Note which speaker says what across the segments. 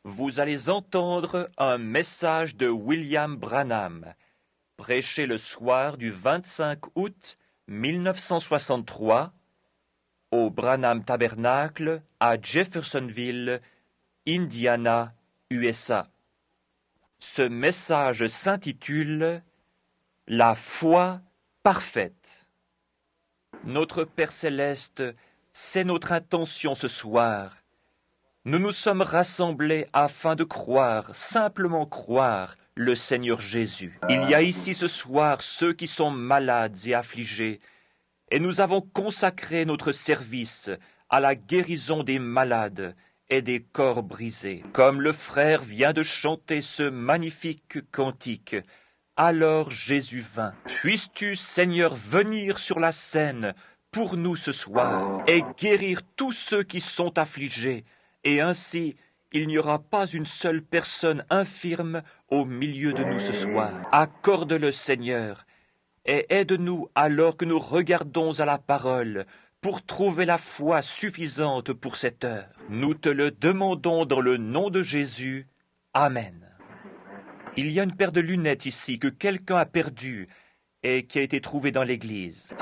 Speaker 1: vous allez entendre un message de William Branham, prêché le soir du 25 août 1963 au Branham Tabernacle à Jeffersonville, Indiana, USA. Ce message s'intitule « La foi parfaite ». Notre Père céleste, c'est notre intention ce soir. Nous nous sommes rassemblés afin de croire, simplement croire, le Seigneur Jésus. Il y a ici ce soir ceux qui sont malades et affligés, et nous avons consacré notre service à la guérison des malades et des corps brisés. Comme le frère vient de chanter ce magnifique cantique, alors Jésus vint. Puisses-tu, Seigneur, venir sur la scène pour nous ce soir et guérir tous ceux qui sont affligés, et ainsi il n'y aura pas une seule personne infirme au milieu de nous ce soir. Accorde-le, Seigneur, et aide-nous alors que nous regardons à la parole pour trouver la foi suffisante pour cette heure. Nous te le demandons dans le nom de Jésus. Amen. Il y a une paire de lunettes ici que quelqu'un a perdue et qui a été trouvée dans l'église.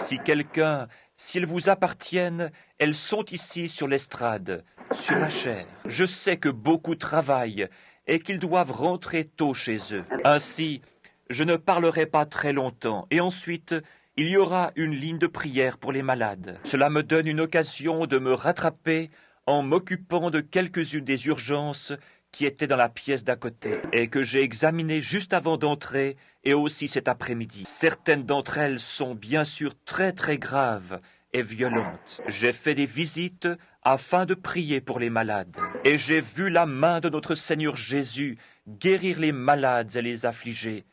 Speaker 1: S'ils vous appartiennent, elles sont ici sur l'estrade, sur la chaire. Je sais que beaucoup travaillent et qu'ils doivent rentrer tôt chez eux. Ainsi, je ne parlerai pas très longtemps, et ensuite, il y aura une ligne de prière pour les malades. Cela me donne une occasion de me rattraper en m'occupant de quelques-unes des urgences qui étaient dans la pièce d'à côté, et que j'ai examinées juste avant d'entrer, et aussi cet après-midi. Certaines d'entre elles sont bien sûr très très graves et violentes. J'ai fait des visites afin de prier pour les malades, et j'ai vu la main de notre Seigneur Jésus guérir les malades et les affligés.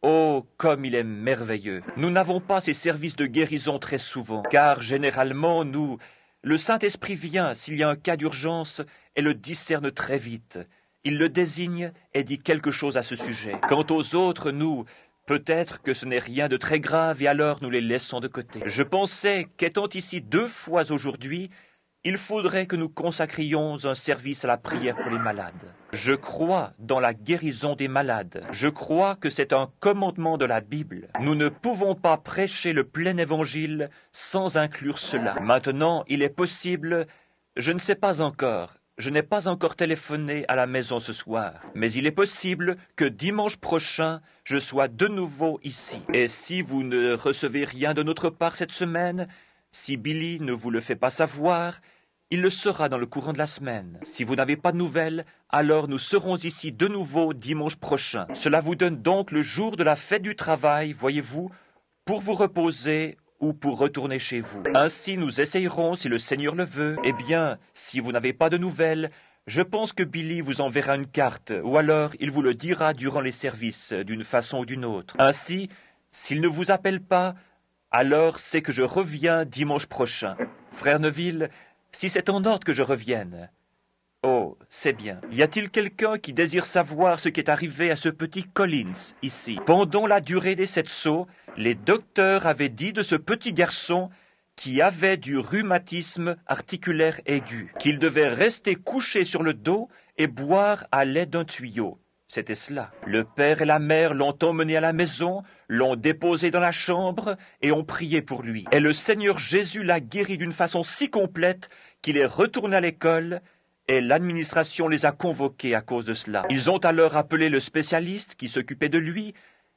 Speaker 1: Oh, comme il est merveilleux! Nous n'avons pas ces services de guérison très souvent, car généralement, le Saint-Esprit vient s'il y a un cas d'urgence et le discerne très vite. Il le désigne et dit quelque chose à ce sujet. Quant aux autres, peut-être que ce n'est rien de très grave et alors nous les laissons de côté. Je pensais qu'étant ici 2 fois aujourd'hui, il faudrait que nous consacrions un service à la prière pour les malades. Je crois dans la guérison des malades. Je crois que c'est un commandement de la Bible. Nous ne pouvons pas prêcher le plein évangile sans inclure cela. Maintenant, il est possible, je ne sais pas encore, je n'ai pas encore téléphoné à la maison ce soir, mais il est possible que dimanche prochain, je sois de nouveau ici. Et si vous ne recevez rien de notre part cette semaine, si Billy ne vous le fait pas savoir, il le sera dans le courant de la semaine. Si vous n'avez pas de nouvelles, alors nous serons ici de nouveau dimanche prochain. Cela vous donne donc le jour de la fête du travail, voyez-vous, pour vous reposer ou pour retourner chez vous. Ainsi, nous essayerons, si le Seigneur le veut. Eh bien, si vous n'avez pas de nouvelles, je pense que Billy vous enverra une carte, ou alors il vous le dira durant les services, d'une façon ou d'une autre. Ainsi, s'il ne vous appelle pas, alors c'est que je reviens dimanche prochain. Frère Neville, si c'est en ordre que je revienne. Oh, c'est bien. Y a-t-il quelqu'un qui désire savoir ce qui est arrivé à ce petit Collins, ici? Pendant la durée des 7 sauts, les docteurs avaient dit de ce petit garçon qui avait du rhumatisme articulaire aigu, qu'il devait rester couché sur le dos et boire à l'aide d'un tuyau. C'était cela. Le père et la mère l'ont emmené à la maison, l'ont déposé dans la chambre et ont prié pour lui. Et le Seigneur Jésus l'a guéri d'une façon si complète qu'il est retourné à l'école et l'administration les a convoqués à cause de cela. Ils ont alors appelé le spécialiste qui s'occupait de lui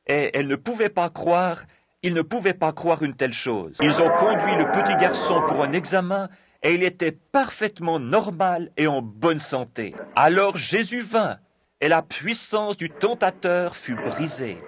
Speaker 1: et ils ne pouvaient pas croire une telle chose. Ils ont conduit le petit garçon pour un examen et il était parfaitement normal et en bonne santé. Alors Jésus vint et la puissance du tentateur fut brisée.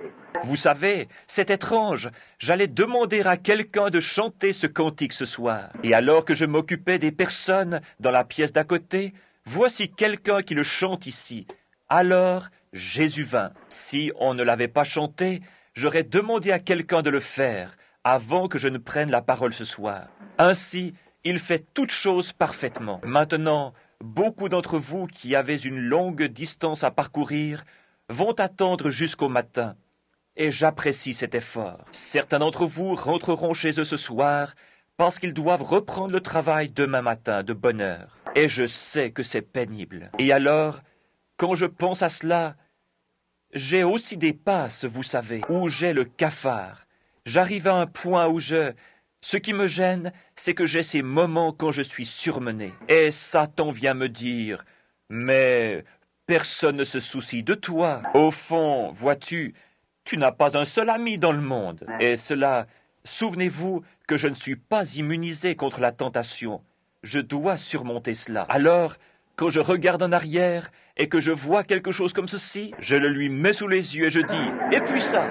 Speaker 1: Vous savez, c'est étrange, j'allais demander à quelqu'un de chanter ce cantique ce soir. Et alors que je m'occupais des personnes dans la pièce d'à côté, voici quelqu'un qui le chante ici. Alors Jésus vint. Si on ne l'avait pas chanté, j'aurais demandé à quelqu'un de le faire avant que je ne prenne la parole ce soir. Ainsi, il fait toutes choses parfaitement. Maintenant, beaucoup d'entre vous qui avez une longue distance à parcourir vont attendre jusqu'au matin. Et j'apprécie cet effort. Certains d'entre vous rentreront chez eux ce soir parce qu'ils doivent reprendre le travail demain matin de bonne heure. Et je sais que c'est pénible. Et alors, quand je pense à cela, j'ai aussi des passes, vous savez, où j'ai le cafard. J'arrive à un point où Ce qui me gêne, c'est que j'ai ces moments quand je suis surmené. Et Satan vient me dire, « Mais personne ne se soucie de toi. Au fond, vois-tu, tu n'as pas un seul ami dans le monde. » Et cela, souvenez-vous que je ne suis pas immunisé contre la tentation. Je dois surmonter cela. Alors, quand je regarde en arrière et que je vois quelque chose comme ceci, je le lui mets sous les yeux et je dis « Et puis ça ?»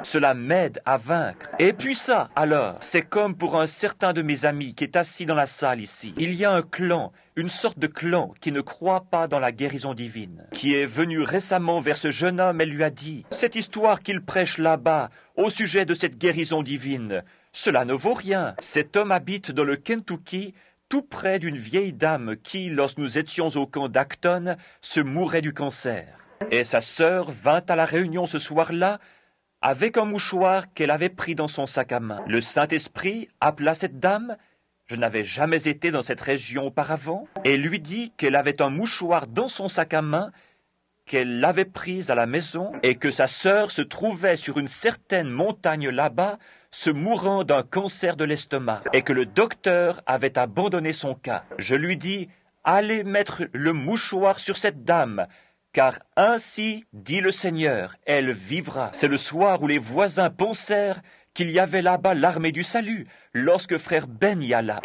Speaker 1: Cela m'aide à vaincre. Et puis ça, alors, c'est comme pour un certain de mes amis qui est assis dans la salle ici. Il y a un clan, une sorte de clan qui ne croit pas dans la guérison divine, qui est venu récemment vers ce jeune homme et lui a dit « Cette histoire qu'il prêche là-bas au sujet de cette guérison divine, cela ne vaut rien. Cet homme habite dans le Kentucky, tout près d'une vieille dame qui, lorsque nous étions au camp d'Acton, se mourait du cancer. Et sa sœur vint à la réunion ce soir-là avec un mouchoir qu'elle avait pris dans son sac à main. Le Saint-Esprit appela cette dame, je n'avais jamais été dans cette région auparavant, et lui dit qu'elle avait un mouchoir dans son sac à main, qu'elle l'avait prise à la maison, et que sa sœur se trouvait sur une certaine montagne là-bas, se mourant d'un cancer de l'estomac, et que le docteur avait abandonné son cas. Je lui dis, allez mettre le mouchoir sur cette dame, car ainsi dit le Seigneur, elle vivra. C'est le soir où les voisins pensèrent qu'il y avait là-bas l'armée du salut, lorsque frère Ben y alla.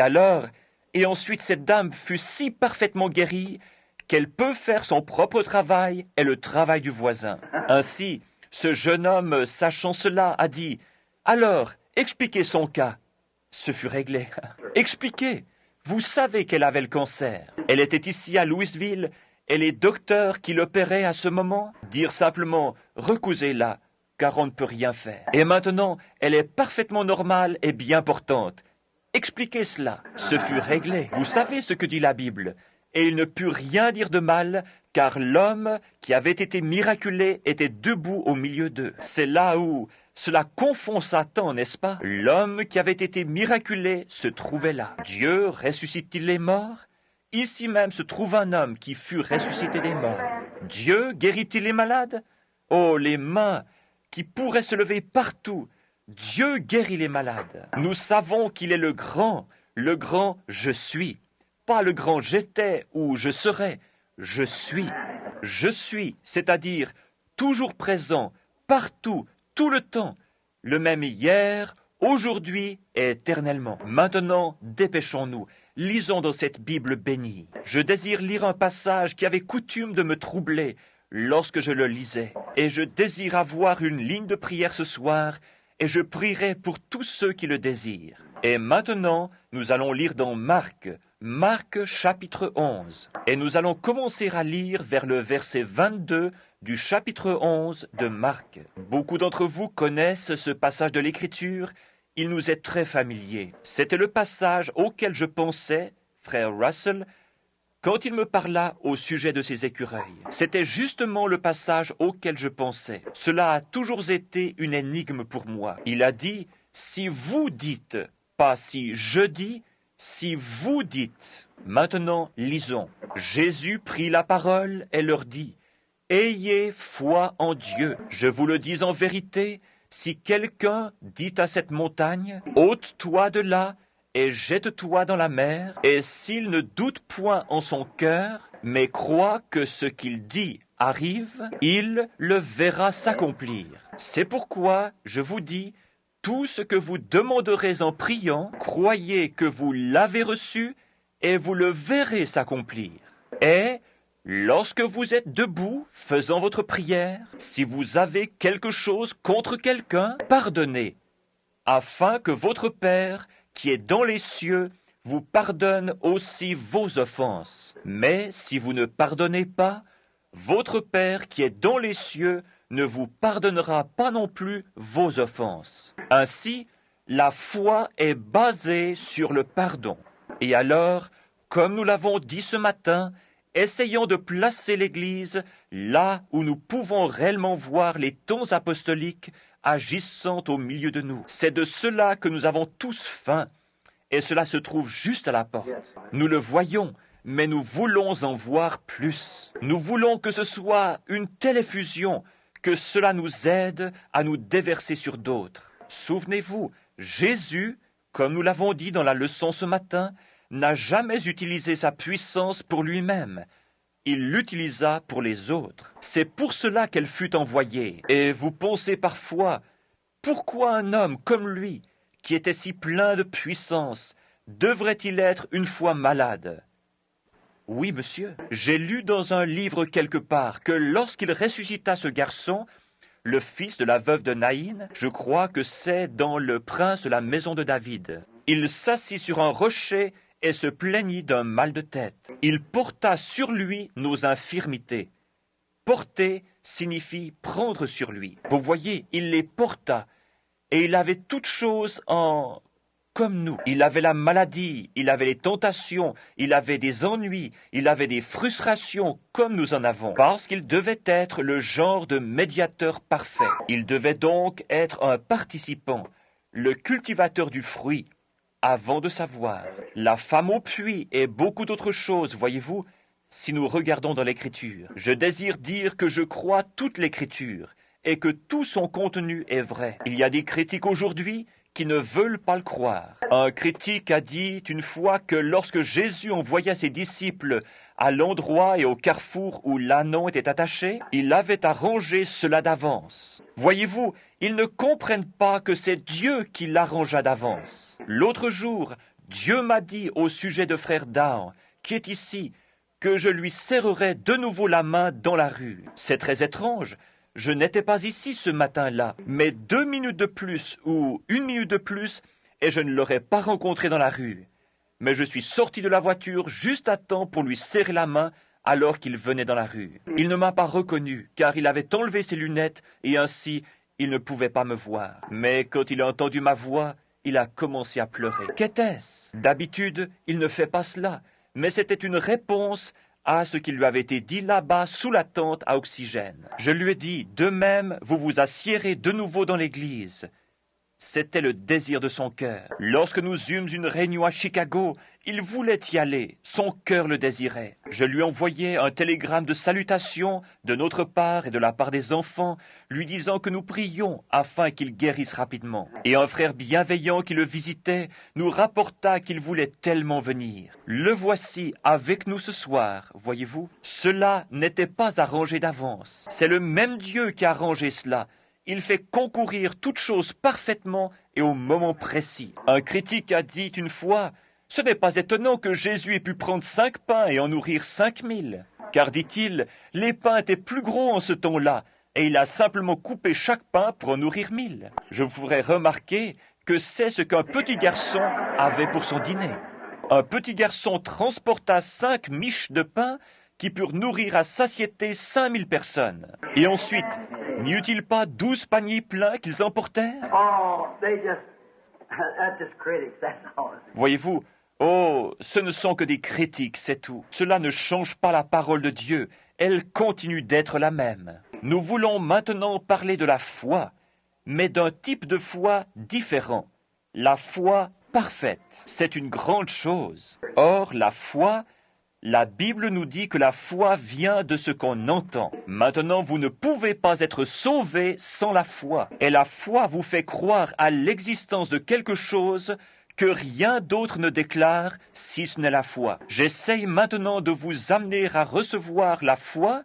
Speaker 1: Et ensuite cette dame fut si parfaitement guérie qu'elle peut faire son propre travail et le travail du voisin. Ainsi, ce jeune homme, sachant cela, a dit, « Alors, expliquez son cas. » Ce fut réglé. Expliquez. Vous savez qu'elle avait le cancer. Elle était ici à Louisville, et les docteurs qui l'opéraient à ce moment dirent simplement « Recousez-la, car on ne peut rien faire. » Et maintenant, elle est parfaitement normale et bien portante. Expliquez cela. Ce fut réglé. Vous savez ce que dit la Bible. Et il ne put rien dire de mal, car l'homme qui avait été miraculé était debout au milieu d'eux. C'est là où cela confond Satan, n'est-ce pas? L'homme qui avait été miraculé se trouvait là. Dieu ressuscite-t-il les morts? Ici même se trouve un homme qui fut ressuscité des morts. Dieu guérit-il les malades? Oh, les mains qui pourraient se lever partout. Dieu guérit les malades. Nous savons qu'il est le grand je suis. Pas le grand j'étais ou je serai. Je suis. Je suis, c'est-à-dire toujours présent, partout, tout le temps. Le même hier, aujourd'hui et éternellement. Maintenant, dépêchons-nous. Lisons dans cette Bible bénie. Je désire lire un passage qui avait coutume de me troubler lorsque je le lisais. Et je désire avoir une ligne de prière ce soir, et je prierai pour tous ceux qui le désirent. Et maintenant, nous allons lire dans Marc chapitre 11. Et nous allons commencer à lire vers le verset 22 du chapitre 11 de Marc. Beaucoup d'entre vous connaissent ce passage de l'Écriture. Il nous est très familier. C'était le passage auquel je pensais, frère Russell, quand il me parla au sujet de ces écureuils. C'était justement le passage auquel je pensais. Cela a toujours été une énigme pour moi. Il a dit, si vous dites, pas si je dis, si vous dites. Maintenant, lisons. Jésus prit la parole et leur dit, ayez foi en Dieu. Je vous le dis en vérité, si quelqu'un dit à cette montagne, ôte-toi de là et jette-toi dans la mer, et s'il ne doute point en son cœur, mais croit que ce qu'il dit arrive, il le verra s'accomplir. C'est pourquoi je vous dis, tout ce que vous demanderez en priant, croyez que vous l'avez reçu, et vous le verrez s'accomplir. Et lorsque vous êtes debout, faisant votre prière, si vous avez quelque chose contre quelqu'un, pardonnez, afin que votre Père, qui est dans les cieux, vous pardonne aussi vos offenses. Mais si vous ne pardonnez pas, votre Père qui est dans les cieux ne vous pardonnera pas non plus vos offenses. Ainsi, la foi est basée sur le pardon. Et alors, comme nous l'avons dit ce matin, essayons de placer l'Église là où nous pouvons réellement voir les tons apostoliques agissant au milieu de nous. C'est de cela que nous avons tous faim, et cela se trouve juste à la porte. Nous le voyons, mais nous voulons en voir plus. Nous voulons que ce soit une telle effusion que cela nous aide à nous déverser sur d'autres. Souvenez-vous, Jésus, comme nous l'avons dit dans la leçon ce matin, n'a jamais utilisé sa puissance pour lui-même. Il l'utilisa pour les autres. C'est pour cela qu'elle fut envoyée. Et vous pensez parfois, pourquoi un homme comme lui, qui était si plein de puissance, devrait-il être une fois malade? Oui, monsieur. J'ai lu dans un livre quelque part que lorsqu'il ressuscita ce garçon, le fils de la veuve de Naïn, je crois que c'est dans Le Prince de la maison de David, il s'assit sur un rocher et se plaignit d'un mal de tête. Il porta sur lui nos infirmités. Porter signifie prendre sur lui. Vous voyez, il les porta, et il avait toutes choses en... comme nous. Il avait la maladie, il avait les tentations, il avait des ennuis, il avait des frustrations comme nous en avons, parce qu'il devait être le genre de médiateur parfait. Il devait donc être un participant, le cultivateur du fruit, avant de savoir. La femme au puits et beaucoup d'autres choses, voyez-vous, si nous regardons dans l'Écriture. Je désire dire que je crois toute l'Écriture et que tout son contenu est vrai. Il y a des critiques aujourd'hui qui ne veulent pas le croire. Un critique a dit une fois que lorsque Jésus envoya ses disciples à l'endroit et au carrefour où l'ânon était attaché, il avait arrangé cela d'avance. Voyez-vous, ils ne comprennent pas que c'est Dieu qui l'arrangea d'avance. L'autre jour, Dieu m'a dit au sujet de frère Down, qui est ici, que je lui serrerai de nouveau la main dans la rue. C'est très étrange. Je n'étais pas ici ce matin-là, mais 2 minutes de plus ou 1 minute de plus, et je ne l'aurais pas rencontré dans la rue. Mais je suis sorti de la voiture juste à temps pour lui serrer la main alors qu'il venait dans la rue. Il ne m'a pas reconnu, car il avait enlevé ses lunettes, et ainsi il ne pouvait pas me voir. Mais quand il a entendu ma voix, il a commencé à pleurer. Qu'était-ce? D'habitude, il ne fait pas cela, mais c'était une réponse à ce qui lui avait été dit là-bas sous la tente à oxygène. Je lui ai dit, de même, vous vous assiérez de nouveau dans l'église. C'était le désir de son cœur. Lorsque nous eûmes une réunion à Chicago, il voulait y aller. Son cœur le désirait. Je lui envoyai un télégramme de salutation de notre part et de la part des enfants, lui disant que nous prions afin qu'il guérisse rapidement. Et un frère bienveillant qui le visitait nous rapporta qu'il voulait tellement venir. Le voici avec nous ce soir, voyez-vous. Cela n'était pas arrangé d'avance. C'est le même Dieu qui a arrangé cela. Il fait concourir toutes choses parfaitement et au moment précis. Un critique a dit une fois, « Ce n'est pas étonnant que Jésus ait pu prendre 5 pains et en nourrir 5000. Car, dit-il, les pains étaient plus gros en ce temps-là, et il a simplement coupé chaque pain pour en nourrir 1000. Je vous ferai remarquer que c'est ce qu'un petit garçon avait pour son dîner. Un petit garçon transporta 5 miches de pain qui purent nourrir à satiété 5000 personnes. Et ensuite, n'y eut-il pas 12 paniers pleins qu'ils emportèrent? Voyez-vous, ce ne sont que des critiques, c'est tout. Cela ne change pas la parole de Dieu. Elle continue d'être la même. Nous voulons maintenant parler de la foi, mais d'un type de foi différent. La foi parfaite. C'est une grande chose. Or, la foi, la Bible nous dit que la foi vient de ce qu'on entend. Maintenant, vous ne pouvez pas être sauvé sans la foi. Et la foi vous fait croire à l'existence de quelque chose que rien d'autre ne déclare si ce n'est la foi. J'essaye maintenant de vous amener à recevoir la foi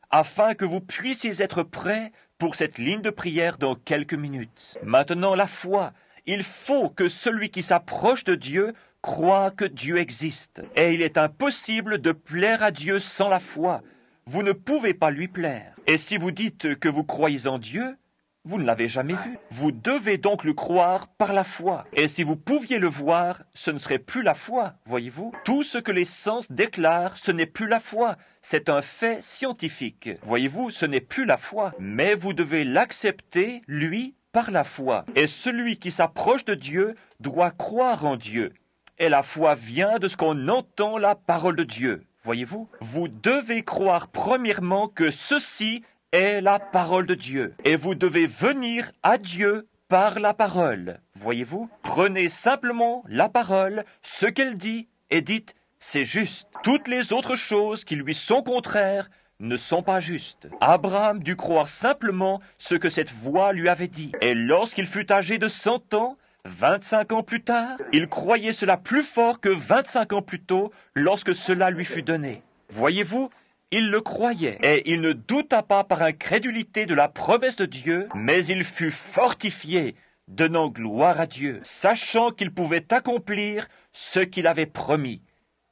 Speaker 1: afin que vous puissiez être prêts pour cette ligne de prière dans quelques minutes. Maintenant, la foi. Il faut que celui qui s'approche de Dieu croit que Dieu existe. Et il est impossible de plaire à Dieu sans la foi. Vous ne pouvez pas lui plaire. Et si vous dites que vous croyez en Dieu, vous ne l'avez jamais vu. Vous devez donc le croire par la foi. Et si vous pouviez le voir, ce ne serait plus la foi, voyez-vous. Tout ce que les sens déclarent, ce n'est plus la foi. C'est un fait scientifique. Voyez-vous, ce n'est plus la foi. Mais vous devez l'accepter, lui, par la foi. Et celui qui s'approche de Dieu doit croire en Dieu. Et la foi vient de ce qu'on entend la parole de Dieu. Voyez-vous? Vous devez croire premièrement que ceci est la parole de Dieu. Et vous devez venir à Dieu par la parole. Voyez-vous? Prenez simplement la parole, ce qu'elle dit, et dites, c'est juste. Toutes les autres choses qui lui sont contraires ne sont pas justes. Abraham dut croire simplement ce que cette voix lui avait dit. Et lorsqu'il fut âgé de 100 ans, 25 ans plus tard, il croyait cela plus fort que 25 ans plus tôt lorsque cela lui fut donné. Voyez-vous, il le croyait, et il ne douta pas par incrédulité de la promesse de Dieu, mais il fut fortifié, donnant gloire à Dieu, sachant qu'il pouvait accomplir ce qu'il avait promis.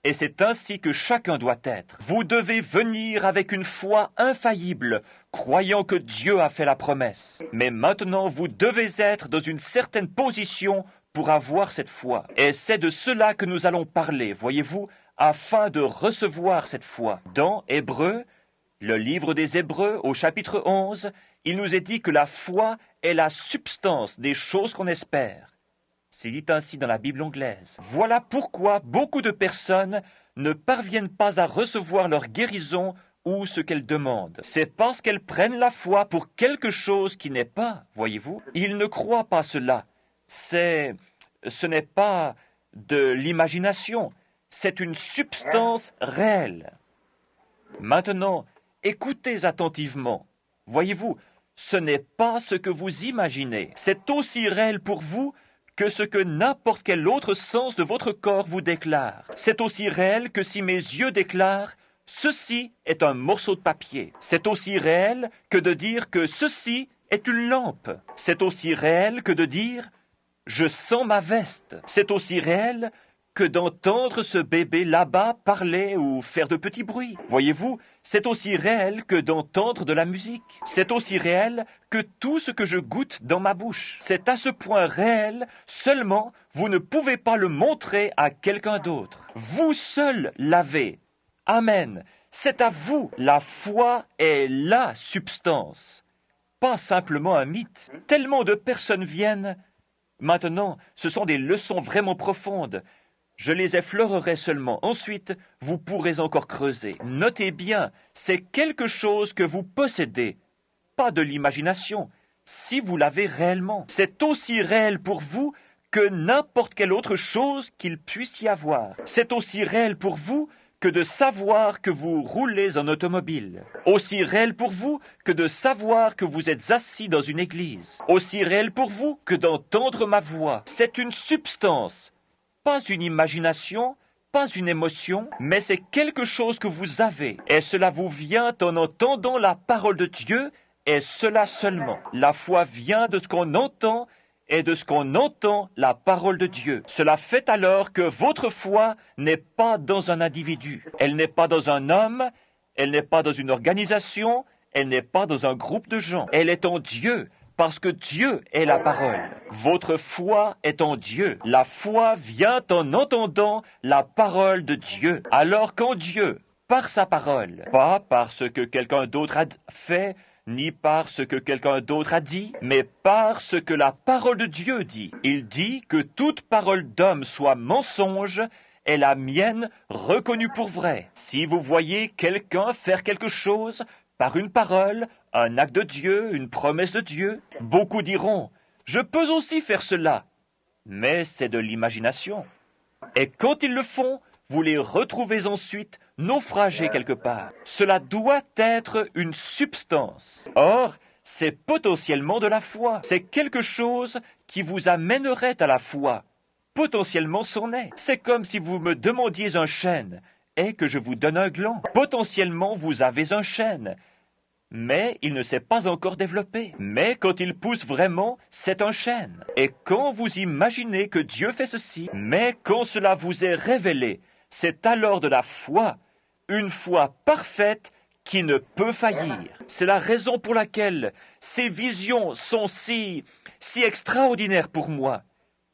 Speaker 1: Et c'est ainsi que chacun doit être. Vous devez venir avec une foi infaillible, croyant que Dieu a fait la promesse. Mais maintenant, vous devez être dans une certaine position pour avoir cette foi. Et c'est de cela que nous allons parler, voyez-vous, afin de recevoir cette foi. Dans Hébreux, le livre des Hébreux, au chapitre 11, il nous est dit que la foi est la substance des choses qu'on espère. C'est dit ainsi dans la Bible anglaise. Voilà pourquoi beaucoup de personnes ne parviennent pas à recevoir leur guérison ou ce qu'elles demandent. C'est parce qu'elles prennent la foi pour quelque chose qui n'est pas, voyez-vous. Ils ne croient pas cela. Ce n'est pas de l'imagination, c'est une substance réelle. Maintenant, écoutez attentivement. Voyez-vous, ce n'est pas ce que vous imaginez. C'est aussi réel pour vous que ce que n'importe quel autre sens de votre corps vous déclare. C'est aussi réel que si mes yeux déclarent « ceci est un morceau de papier ». C'est aussi réel que de dire que ceci est une lampe. C'est aussi réel que de dire « je sens ma veste ». C'est aussi réel que d'entendre ce bébé là-bas parler ou faire de petits bruits. Voyez-vous, c'est aussi réel que d'entendre de la musique. C'est aussi réel que tout ce que je goûte dans ma bouche. C'est à ce point réel, seulement vous ne pouvez pas le montrer à quelqu'un d'autre. Vous seul l'avez. Amen. C'est à vous. La foi est la substance, pas simplement un mythe. Tellement de personnes viennent. Maintenant, ce sont des leçons vraiment profondes. Je les effleurerai seulement. Ensuite, vous pourrez encore creuser. Notez bien, c'est quelque chose que vous possédez, pas de l'imagination, si vous l'avez réellement. C'est aussi réel pour vous que n'importe quelle autre chose qu'il puisse y avoir. C'est aussi réel pour vous que de savoir que vous roulez en automobile. Aussi réel pour vous que de savoir que vous êtes assis dans une église. Aussi réel pour vous que d'entendre ma voix. C'est une substance. Pas une imagination, pas une émotion, mais c'est quelque chose que vous avez. Et cela vous vient en entendant la parole de Dieu, et cela seulement. La foi vient de ce qu'on entend, et de ce qu'on entend la parole de Dieu. Cela fait alors que votre foi n'est pas dans un individu. Elle n'est pas dans un homme, elle n'est pas dans une organisation, elle n'est pas dans un groupe de gens. Elle est en Dieu. Parce que Dieu est la parole. Votre foi est en Dieu. La foi vient en entendant la parole de Dieu. Alors quand Dieu, par sa parole, pas par ce que quelqu'un d'autre a fait, ni par ce que quelqu'un d'autre a dit, mais par ce que la parole de Dieu dit. Il dit que toute parole d'homme soit mensonge, est la mienne reconnue pour vraie. Si vous voyez quelqu'un faire quelque chose, par une parole, un acte de Dieu, une promesse de Dieu, beaucoup diront « Je peux aussi faire cela », mais c'est de l'imagination. Et quand ils le font, vous les retrouvez ensuite naufragés quelque part. Cela doit être une substance. Or, c'est potentiellement de la foi. C'est quelque chose qui vous amènerait à la foi. Potentiellement c'en est. C'est comme si vous me demandiez un chêne et que je vous donne un gland. Potentiellement, vous avez un chêne, mais il ne s'est pas encore développé. Mais quand il pousse vraiment, c'est un chêne. Et quand vous imaginez que Dieu fait ceci, mais quand cela vous est révélé, c'est alors de la foi, une foi parfaite qui ne peut faillir. C'est la raison pour laquelle ces visions sont si extraordinaires pour moi.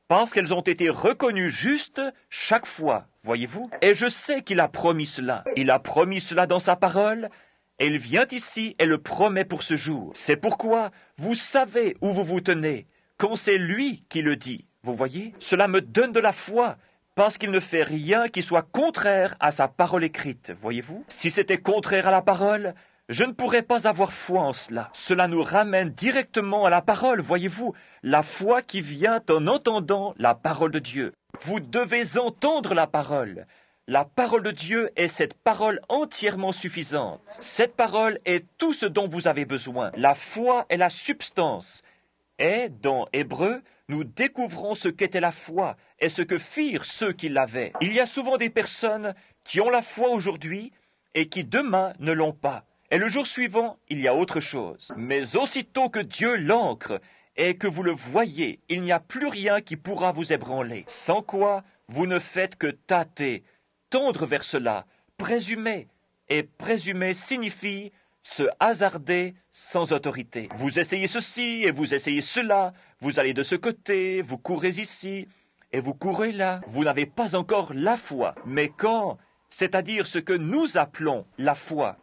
Speaker 1: Parce qu'elles ont été reconnues justes chaque fois, voyez-vous. Et je sais qu'il a promis cela. Il a promis cela dans sa parole, et il vient ici et le promet pour ce jour. C'est pourquoi vous savez où vous vous tenez, quand c'est lui qui le dit. Vous voyez? Cela me donne de la foi, parce qu'il ne fait rien qui soit contraire à sa parole écrite, voyez-vous. Si c'était contraire à la parole, je ne pourrais pas avoir foi en cela. Cela nous ramène directement à la parole, voyez-vous, la foi qui vient en entendant la parole de Dieu. Vous devez entendre la parole. La parole de Dieu est cette parole entièrement suffisante. Cette parole est tout ce dont vous avez besoin. La foi est la substance. Et dans Hébreux, nous découvrons ce qu'était la foi et ce que firent ceux qui l'avaient. Il y a souvent des personnes qui ont la foi aujourd'hui et qui demain ne l'ont pas. Et le jour suivant, il y a autre chose. Mais aussitôt que Dieu l'ancre et que vous le voyez, il n'y a plus rien qui pourra vous ébranler. Sans quoi, vous ne faites que tâter, tendre vers cela, présumer. Et présumer signifie se hasarder sans autorité. Vous essayez ceci et vous essayez cela, vous allez de ce côté, vous courez ici et vous courez là. Vous n'avez pas encore la foi. Mais quand, c'est-à-dire ce que nous appelons la foi,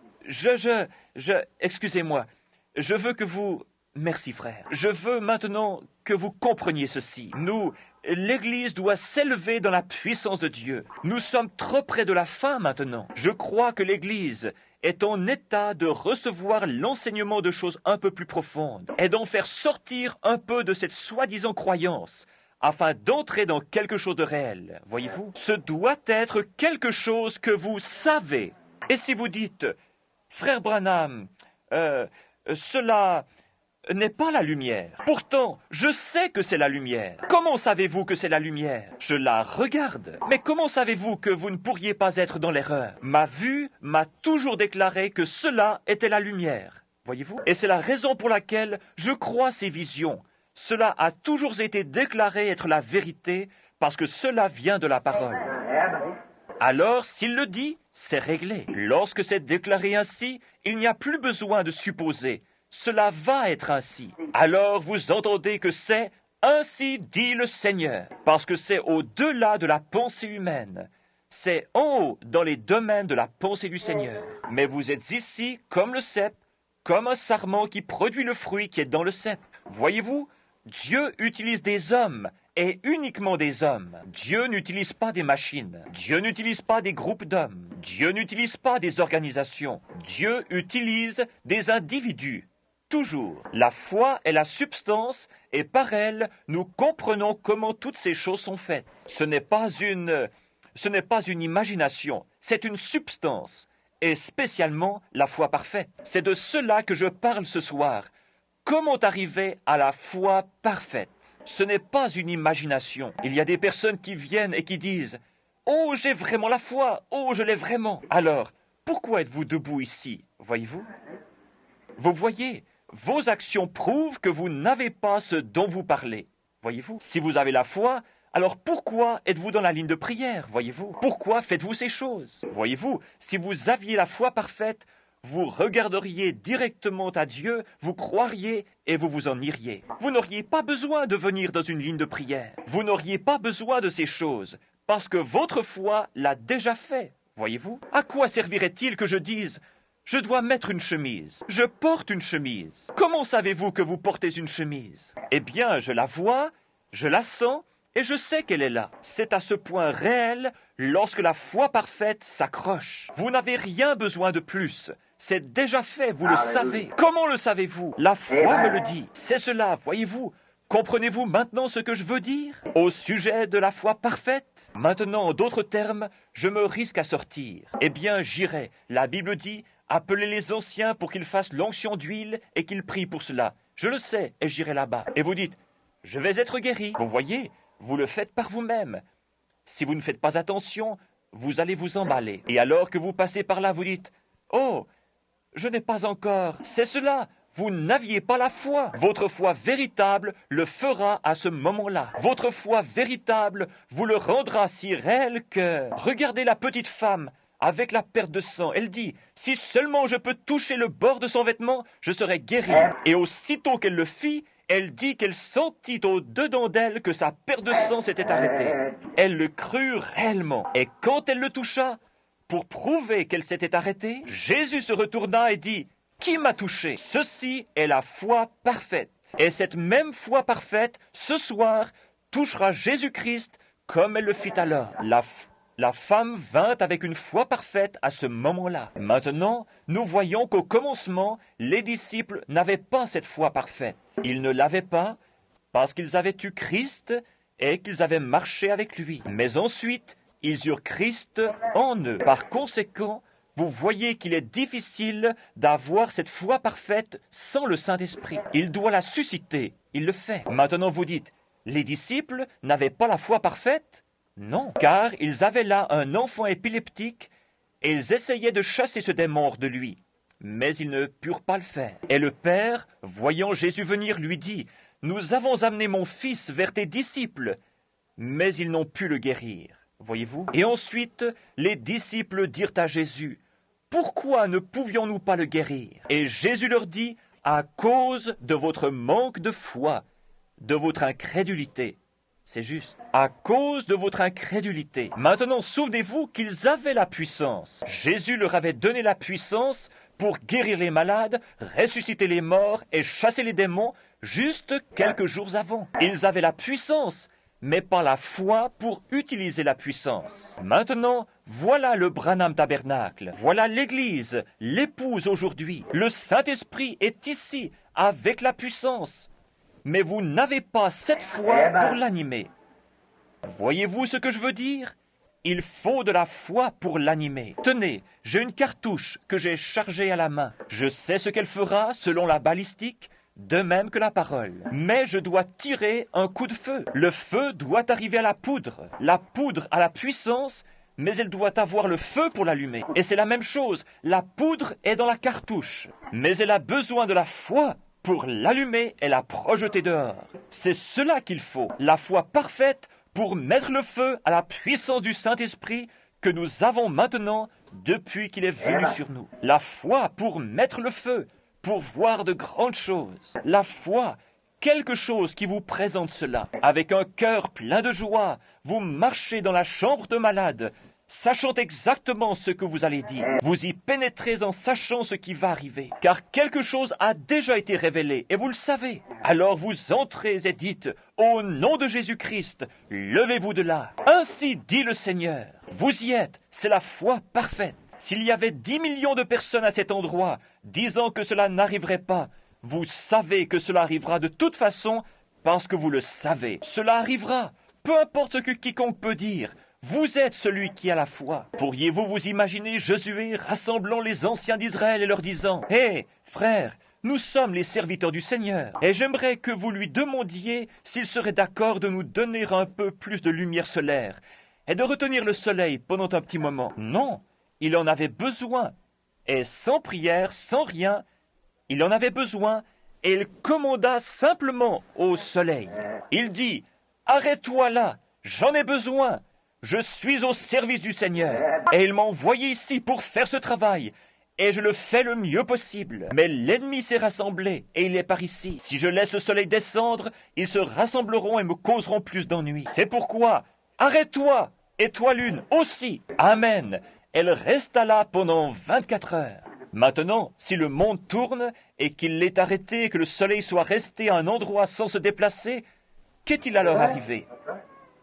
Speaker 1: excusez-moi, je veux que vous... Merci frère. Je veux maintenant que vous compreniez ceci. L'Église doit s'élever dans la puissance de Dieu. Nous sommes trop près de la fin maintenant. Je crois que l'Église est en état de recevoir l'enseignement de choses un peu plus profondes et d'en faire sortir un peu de cette soi-disant croyance afin d'entrer dans quelque chose de réel. Voyez-vous? Ce doit être quelque chose que vous savez. Et si vous dites, frère Branham, cela n'est pas la lumière. Pourtant, je sais que c'est la lumière. Comment savez-vous que c'est la lumière? Je la regarde. Mais comment savez-vous que vous ne pourriez pas être dans l'erreur? Ma vue m'a toujours déclaré que cela était la lumière. Voyez-vous? Et c'est la raison pour laquelle je crois ces visions. Cela a toujours été déclaré être la vérité parce que cela vient de la parole. Alors, s'il le dit, c'est réglé. Lorsque c'est déclaré ainsi, il n'y a plus besoin de supposer. Cela va être ainsi. Alors vous entendez que c'est « ainsi dit le Seigneur », parce que c'est au-delà de la pensée humaine. C'est en haut dans les domaines de la pensée du Seigneur. Mais vous êtes ici comme le cep, comme un sarment qui produit le fruit qui est dans le cep. Voyez-vous, Dieu utilise des hommes, et uniquement des hommes. Dieu n'utilise pas des machines. Dieu n'utilise pas des groupes d'hommes. Dieu n'utilise pas des organisations. Dieu utilise des individus. Toujours. La foi est la substance et par elle, nous comprenons comment toutes ces choses sont faites. Ce n'est pas une imagination, c'est une substance. Et spécialement la foi parfaite. C'est de cela que je parle ce soir. Comment arriver à la foi parfaite? Ce n'est pas une imagination. Il y a des personnes qui viennent et qui disent « Oh, j'ai vraiment la foi! Oh, je l'ai vraiment !» Alors, pourquoi êtes-vous debout ici? Voyez-vous? Vous voyez, vos actions prouvent que vous n'avez pas ce dont vous parlez. Voyez-vous? Si vous avez la foi, alors pourquoi êtes-vous dans la ligne de prière? Voyez-vous? Pourquoi faites-vous ces choses? Voyez-vous? Si vous aviez la foi parfaite, vous regarderiez directement à Dieu, vous croiriez et vous vous en iriez. Vous n'auriez pas besoin de venir dans une ligne de prière. Vous n'auriez pas besoin de ces choses, parce que votre foi l'a déjà fait. Voyez-vous? À quoi servirait-il que je dise « Je dois mettre une chemise. Je porte une chemise. » Comment savez-vous que vous portez une chemise? Eh bien, je la vois, je la sens, et je sais qu'elle est là. C'est à ce point réel lorsque la foi parfaite s'accroche. Vous n'avez rien besoin de plus. C'est déjà fait, vous le savez. Comment le savez-vous? La foi me le dit. C'est cela, voyez-vous. Comprenez-vous maintenant ce que je veux dire? Au sujet de la foi parfaite? Maintenant, en d'autres termes, je me risque à sortir. Eh bien, j'irai. La Bible dit, appelez les anciens pour qu'ils fassent l'onction d'huile et qu'ils prient pour cela. Je le sais, et j'irai là-bas. Et vous dites, je vais être guéri. Vous voyez, vous le faites par vous-même. Si vous ne faites pas attention, vous allez vous emballer. Et alors que vous passez par là, vous dites, oh, je n'ai pas encore. C'est cela. Vous n'aviez pas la foi. Votre foi véritable le fera à ce moment-là. Votre foi véritable vous le rendra si réel que... Regardez la petite femme avec la perte de sang. Elle dit, si seulement je peux toucher le bord de son vêtement, je serai guérie. Et aussitôt qu'elle le fit, elle dit qu'elle sentit au-dedans d'elle que sa perte de sang s'était arrêtée. Elle le crut réellement. Et quand elle le toucha, pour prouver qu'elle s'était arrêtée, Jésus se retourna et dit, « Qui m'a touché ?» Ceci est la foi parfaite. Et cette même foi parfaite, ce soir, touchera Jésus-Christ comme elle le fit alors. La femme vint avec une foi parfaite à ce moment-là. Maintenant, nous voyons qu'au commencement, les disciples n'avaient pas cette foi parfaite. Ils ne l'avaient pas parce qu'ils avaient eu Christ et qu'ils avaient marché avec lui. Mais ensuite, ils eurent Christ en eux. Par conséquent, vous voyez qu'il est difficile d'avoir cette foi parfaite sans le Saint-Esprit. Il doit la susciter, il le fait. Maintenant vous dites, les disciples n'avaient pas la foi parfaite? Non, car ils avaient là un enfant épileptique et ils essayaient de chasser ce démon hors de lui. Mais ils ne purent pas le faire. Et le Père, voyant Jésus venir, lui dit, « Nous avons amené mon fils vers tes disciples, mais ils n'ont pu le guérir. » Voyez-vous? Et ensuite, les disciples dirent à Jésus, « Pourquoi ne pouvions-nous pas le guérir ?» Et Jésus leur dit, « À cause de votre manque de foi, de votre incrédulité. » C'est juste. À cause de votre incrédulité. Maintenant, souvenez-vous qu'ils avaient la puissance. Jésus leur avait donné la puissance pour guérir les malades, ressusciter les morts et chasser les démons juste quelques jours avant. Ils avaient la puissance, mais pas la foi pour utiliser la puissance. Maintenant, voilà le Branham Tabernacle. Voilà l'Église, l'épouse aujourd'hui. Le Saint-Esprit est ici, avec la puissance. Mais vous n'avez pas cette foi pour l'animer. Voyez-vous ce que je veux dire? Il faut de la foi pour l'animer. Tenez, j'ai une cartouche que j'ai chargée à la main. Je sais ce qu'elle fera selon la balistique, de même que la parole. Mais je dois tirer un coup de feu. Le feu doit arriver à la poudre. La poudre a la puissance, mais elle doit avoir le feu pour l'allumer. Et c'est la même chose. La poudre est dans la cartouche, mais elle a besoin de la foi pour l'allumer et la projeter dehors. C'est cela qu'il faut, la foi parfaite pour mettre le feu à la puissance du Saint-Esprit que nous avons maintenant depuis qu'il est venu sur nous. La foi pour mettre le feu, pour voir de grandes choses. La foi, quelque chose qui vous présente cela. Avec un cœur plein de joie, vous marchez dans la chambre de malade, sachant exactement ce que vous allez dire. Vous y pénétrez en sachant ce qui va arriver, car quelque chose a déjà été révélé, et vous le savez. Alors vous entrez et dites, « Au nom de Jésus-Christ, levez-vous de là. » Ainsi dit le Seigneur. Vous y êtes, c'est la foi parfaite. S'il y avait 10 millions de personnes à cet endroit, disant que cela n'arriverait pas, vous savez que cela arrivera de toute façon, parce que vous le savez. Cela arrivera, peu importe ce que quiconque peut dire. Vous êtes celui qui a la foi. Pourriez-vous vous imaginer Josué rassemblant les anciens d'Israël et leur disant, « Hé, frères, nous sommes les serviteurs du Seigneur, et j'aimerais que vous lui demandiez s'il serait d'accord de nous donner un peu plus de lumière solaire, et de retenir le soleil pendant un petit moment. » Non, il en avait besoin, et sans prière, sans rien, il en avait besoin, et il commanda simplement au soleil. Il dit, « Arrête-toi là, j'en ai besoin. Je suis au service du Seigneur, et il m'a envoyé ici pour faire ce travail, et je le fais le mieux possible. Mais l'ennemi s'est rassemblé, et il est par ici. Si je laisse le soleil descendre, ils se rassembleront et me causeront plus d'ennuis. C'est pourquoi, arrête-toi, et toi lune aussi. Amen. » Elle resta là pendant 24 heures. Maintenant, si le monde tourne, et qu'il l'ait arrêté, et que le soleil soit resté à un endroit sans se déplacer, qu'est-il alors arrivé?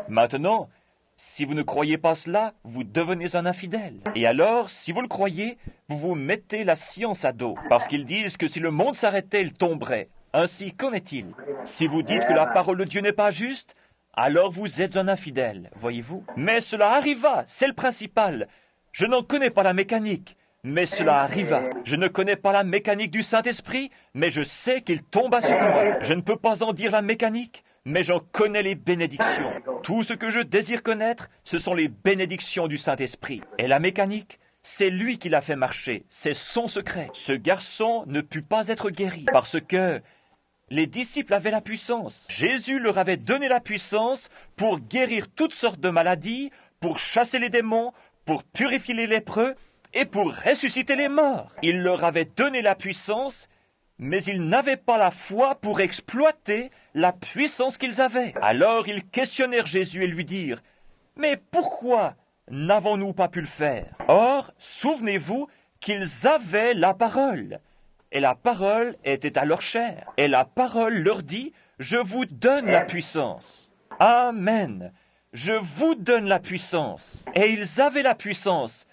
Speaker 1: Maintenant, si vous ne croyez pas cela, vous devenez un infidèle. Et alors, si vous le croyez, vous vous mettez la science à dos. Parce qu'ils disent que si le monde s'arrêtait, il tomberait. Ainsi, qu'en est-il? Si vous dites que la parole de Dieu n'est pas juste, alors vous êtes un infidèle, voyez-vous. Mais cela arriva, c'est le principal. Je n'en connais pas la mécanique, mais cela arriva. Je ne connais pas la mécanique du Saint-Esprit, mais je sais qu'il tomba sur moi. Je ne peux pas en dire la mécanique, mais j'en connais les bénédictions. Tout ce que je désire connaître, ce sont les bénédictions du Saint-Esprit. Et la mécanique, c'est lui qui l'a fait marcher, c'est son secret. Ce garçon ne put pas être guéri, parce que les disciples avaient la puissance. Jésus leur avait donné la puissance pour guérir toutes sortes de maladies, pour chasser les démons, pour purifier les lépreux et pour ressusciter les morts. Il leur avait donné la puissance, mais ils n'avaient pas la foi pour exploiter la puissance qu'ils avaient. Alors ils questionnèrent Jésus et lui dirent, « Mais pourquoi n'avons-nous pas pu le faire ?» Or, souvenez-vous qu'ils avaient la parole, et la parole était à leur chair. Et la parole leur dit, « Je vous donne la puissance. » Amen. Je vous donne la puissance. Et ils avaient la puissance,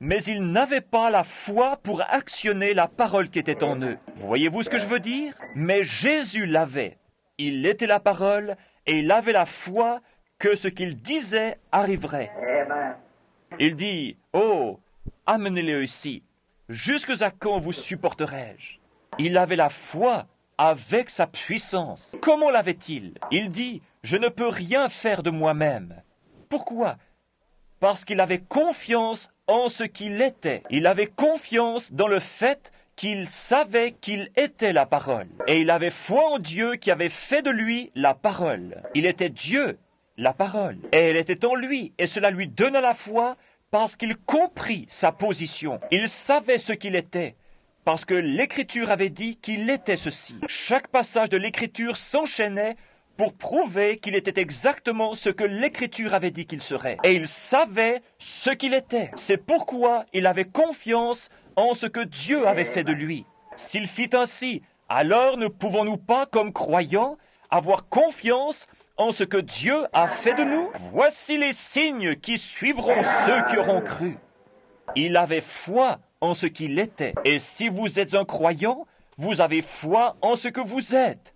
Speaker 1: mais ils n'avaient pas la foi pour actionner la parole qui était en eux. Voyez-vous ce que je veux dire? Mais Jésus l'avait. Il était la parole et il avait la foi que ce qu'il disait arriverait. Il dit, « Oh, amenez-le ici. Jusque à quand vous supporterai-je » Il avait la foi avec sa puissance. Comment l'avait-il? Il dit, « Je ne peux rien faire de moi-même. » Pourquoi? Parce qu'il avait confiance en ce qu'il était. Il avait confiance dans le fait qu'il savait qu'il était la parole. Et il avait foi en Dieu qui avait fait de lui la parole. Il était Dieu, la parole. Et elle était en lui, et cela lui donna la foi parce qu'il comprit sa position. Il savait ce qu'il était, parce que l'Écriture avait dit qu'il était ceci. Chaque passage de l'Écriture s'enchaînait pour prouver qu'il était exactement ce que l'Écriture avait dit qu'il serait. Et il savait ce qu'il était. C'est pourquoi il avait confiance en ce que Dieu avait fait de lui. S'il fit ainsi, alors ne pouvons-nous pas, comme croyants, avoir confiance en ce que Dieu a fait de nous? Voici les signes qui suivront ceux qui auront cru. Il avait foi en ce qu'il était. Et si vous êtes un croyant, vous avez foi en ce que vous êtes.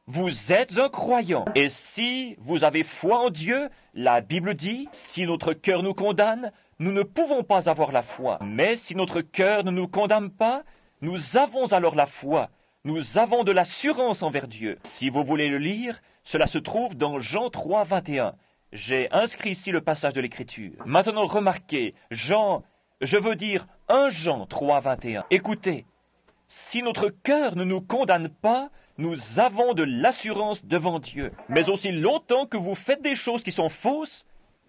Speaker 1: Vous êtes un croyant. Et si vous avez foi en Dieu, la Bible dit, si notre cœur nous condamne, nous ne pouvons pas avoir la foi. Mais si notre cœur ne nous condamne pas, nous avons alors la foi. Nous avons de l'assurance envers Dieu. Si vous voulez le lire, cela se trouve dans Jean 3, 21. J'ai inscrit ici le passage de l'Écriture. Maintenant, remarquez, je veux dire 1 Jean 3, 21. Écoutez, si notre cœur ne nous condamne pas, nous avons de l'assurance devant Dieu. Mais aussi longtemps que vous faites des choses qui sont fausses,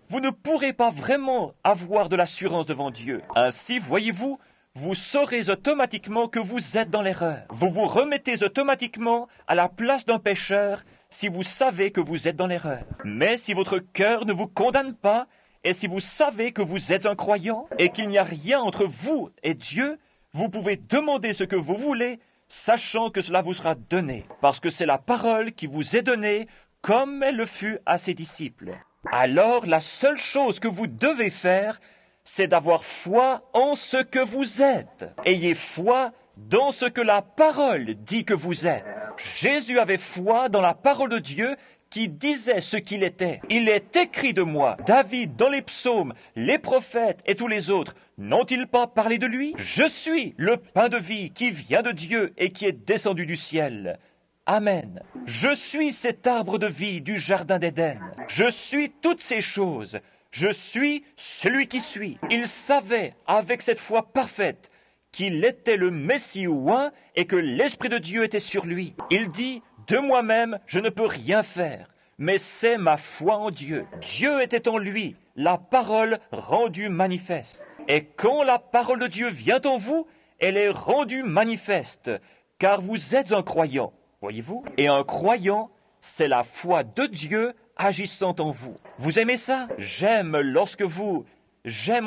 Speaker 1: vous ne pourrez pas vraiment avoir de l'assurance devant Dieu. Ainsi, voyez-vous, vous saurez automatiquement que vous êtes dans l'erreur. Vous vous remettez automatiquement à la place d'un pécheur si vous savez que vous êtes dans l'erreur. Mais si votre cœur ne vous condamne pas, et si vous savez que vous êtes un croyant, et qu'il n'y a rien entre vous et Dieu, vous pouvez demander ce que vous voulez, sachant que cela vous sera donné, parce que c'est la parole qui vous est donnée, comme elle le fut à ses disciples. Alors, la seule chose que vous devez faire, c'est d'avoir foi en ce que vous êtes. Ayez foi dans ce que la parole dit que vous êtes. Jésus avait foi dans la parole de Dieu qui disait ce qu'il était. Il est écrit de moi. David, dans les psaumes, les prophètes et tous les autres, n'ont-ils pas parlé de lui? Je suis le pain de vie qui vient de Dieu et qui est descendu du ciel. Amen. Je suis cet arbre de vie du jardin d'Éden. Je suis toutes ces choses. Je suis celui qui suis. Il savait, avec cette foi parfaite, qu'il était le Messie oint et que l'Esprit de Dieu était sur lui. Il dit, de moi-même, je ne peux rien faire, mais c'est ma foi en Dieu. Dieu était en lui, la parole rendue manifeste. Et quand la parole de Dieu vient en vous, elle est rendue manifeste, car vous êtes un croyant. Voyez-vous? Et un croyant, c'est la foi de Dieu agissant en vous. Vous aimez ça? J'aime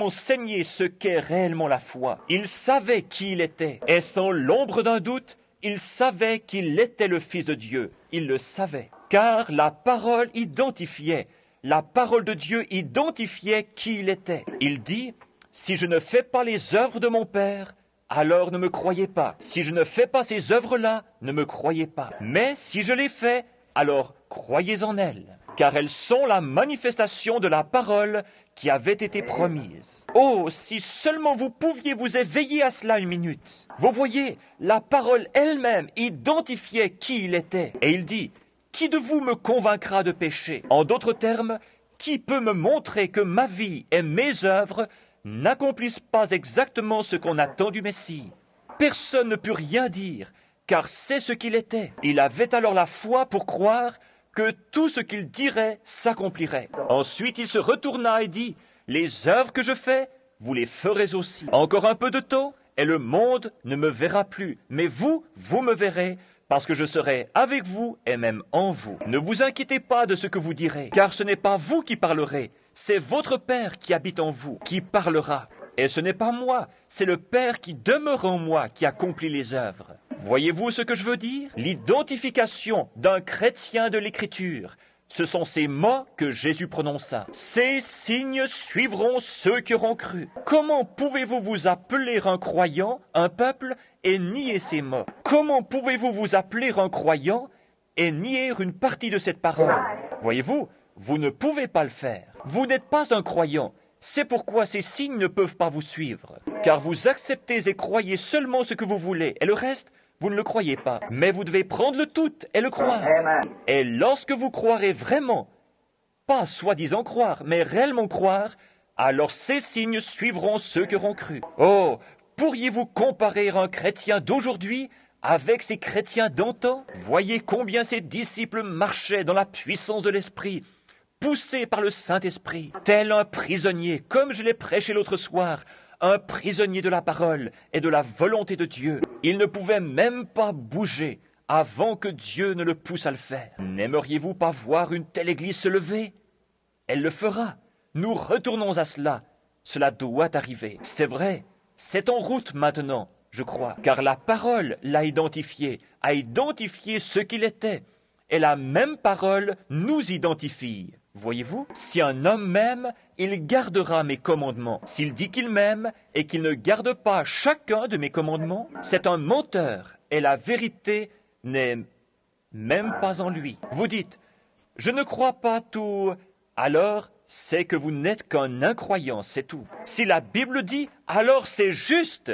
Speaker 1: enseigner ce qu'est réellement la foi. Il savait qui il était. Et sans l'ombre d'un doute, il savait qu'il était le Fils de Dieu. Il le savait. Car la parole de Dieu identifiait qui il était. Il dit, si je ne fais pas les œuvres de mon Père, alors ne me croyez pas. Si je ne fais pas ces œuvres-là, ne me croyez pas. Mais si je les fais, alors croyez en elles, car elles sont la manifestation de la parole qui avait été promise. Oh, si seulement vous pouviez vous éveiller à cela une minute. Vous voyez, la parole elle-même identifiait qui il était. Et il dit, qui de vous me convaincra de péché? En d'autres termes, qui peut me montrer que ma vie et mes œuvres n'accomplissent pas exactement ce qu'on attend du Messie? Personne ne put rien dire, car c'est ce qu'il était. Il avait alors la foi pour croire que tout ce qu'il dirait s'accomplirait. Ensuite, il se retourna et dit, « Les œuvres que je fais, vous les ferez aussi. Encore un peu de temps, et le monde ne me verra plus. Mais vous, vous me verrez, parce que je serai avec vous et même en vous. Ne vous inquiétez pas de ce que vous direz, car ce n'est pas vous qui parlerez, c'est votre Père qui habite en vous, qui parlera. Et ce n'est pas moi, c'est le Père qui demeure en moi qui accomplit les œuvres. » Voyez-vous ce que je veux dire? L'identification d'un chrétien de l'Écriture, ce sont ces mots que Jésus prononça. Ces signes suivront ceux qui auront cru. Comment pouvez-vous vous appeler un croyant, un peuple, et nier ces mots? Comment pouvez-vous vous appeler un croyant et nier une partie de cette parole? Voyez-vous, Vous ne pouvez pas le faire. Vous n'êtes pas un croyant. C'est pourquoi ces signes ne peuvent pas vous suivre. Car vous acceptez et croyez seulement ce que vous voulez, et le reste, vous ne le croyez pas. Mais vous devez prendre le tout et le croire. Et lorsque vous croirez vraiment, pas soi-disant croire, mais réellement croire, alors ces signes suivront ceux qui auront cru. Oh, pourriez-vous comparer un chrétien d'aujourd'hui avec ces chrétiens d'antan? Voyez combien ces disciples marchaient dans la puissance de l'Esprit, poussés par le Saint-Esprit, tel un prisonnier, comme je l'ai prêché l'autre soir, un prisonnier de la parole et de la volonté de Dieu. Il ne pouvait même pas bouger avant que Dieu ne le pousse à le faire. N'aimeriez-vous pas voir une telle église se lever? Elle le fera. Nous retournons à cela. Cela doit arriver. C'est vrai, c'est en route maintenant, je crois, car la parole l'a identifié, a identifié ce qu'il était. Et la même parole nous identifie. Voyez-vous, si un homme m'aime, il gardera mes commandements. S'il dit qu'il m'aime et qu'il ne garde pas chacun de mes commandements, c'est un menteur et la vérité n'est même pas en lui. Vous dites, je ne crois pas tout. Alors, c'est que vous n'êtes qu'un incroyant, c'est tout. Si la Bible dit, alors c'est juste.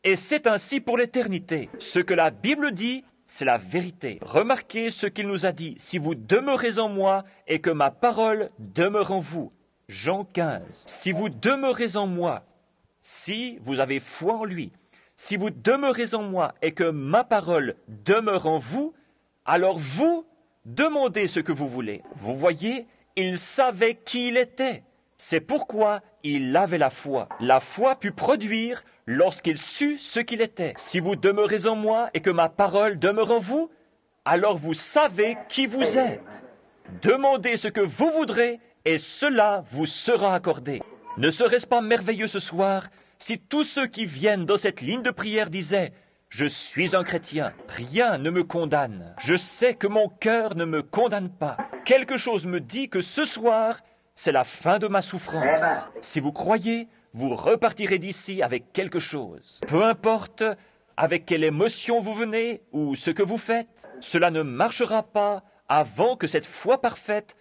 Speaker 1: Et c'est ainsi pour l'éternité. Ce que la Bible dit, c'est la vérité. Remarquez ce qu'il nous a dit. Si vous demeurez en moi et que ma parole demeure en vous. Jean 15. Si vous demeurez en moi, si vous avez foi en lui, si vous demeurez en moi et que ma parole demeure en vous, alors vous demandez ce que vous voulez. Vous voyez, il savait qui il était. C'est pourquoi il avait la foi. La foi put produire lorsqu'il sut ce qu'il était. Si vous demeurez en moi et que ma parole demeure en vous, alors vous savez qui vous êtes. Demandez ce que vous voudrez et cela vous sera accordé. Ne serait-ce pas merveilleux ce soir si tous ceux qui viennent dans cette ligne de prière disaient « Je suis un chrétien, rien ne me condamne. Je sais que mon cœur ne me condamne pas. Quelque chose me dit que ce soir, c'est la fin de ma souffrance. Si vous croyez, vous repartirez d'ici avec quelque chose. Peu importe avec quelle émotion vous venez ou ce que vous faites, cela ne marchera pas avant que cette foi parfaite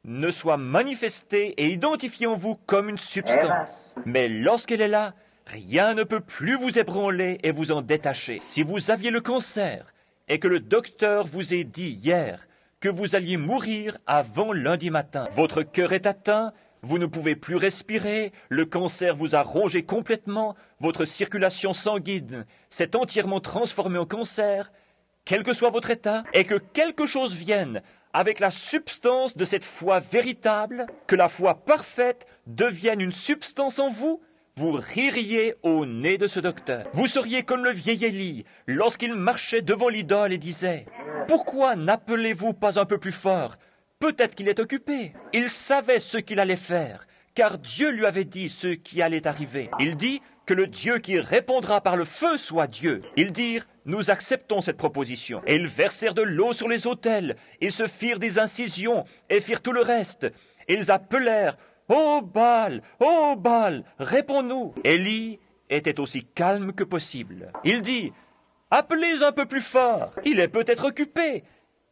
Speaker 1: ne soit manifestée et identifiée en vous comme une substance. Mais lorsqu'elle est là, rien ne peut plus vous ébranler et vous en détacher. Si vous aviez le cancer et que le docteur vous ait dit hier que vous alliez mourir avant lundi matin, votre cœur est atteint, vous ne pouvez plus respirer, le cancer vous a rongé complètement, votre circulation sanguine s'est entièrement transformée en cancer, quel que soit votre état, et que quelque chose vienne avec la substance de cette foi véritable, que la foi parfaite devienne une substance en vous, vous ririez au nez de ce docteur. Vous seriez comme le vieil Élie, lorsqu'il marchait devant l'idole et disait « Pourquoi n'appelez-vous pas un peu plus fort ? Peut-être qu'il est occupé. » Il savait ce qu'il allait faire, car Dieu lui avait dit ce qui allait arriver. Il dit que le Dieu qui répondra par le feu soit Dieu. Ils dirent « Nous acceptons cette proposition. » Et ils versèrent de l'eau sur les autels, ils se firent des incisions et firent tout le reste. Ils appelèrent « Ô Baal, réponds-nous » Élie était aussi calme que possible. Il dit « Appelez un peu plus fort, il est peut-être occupé. »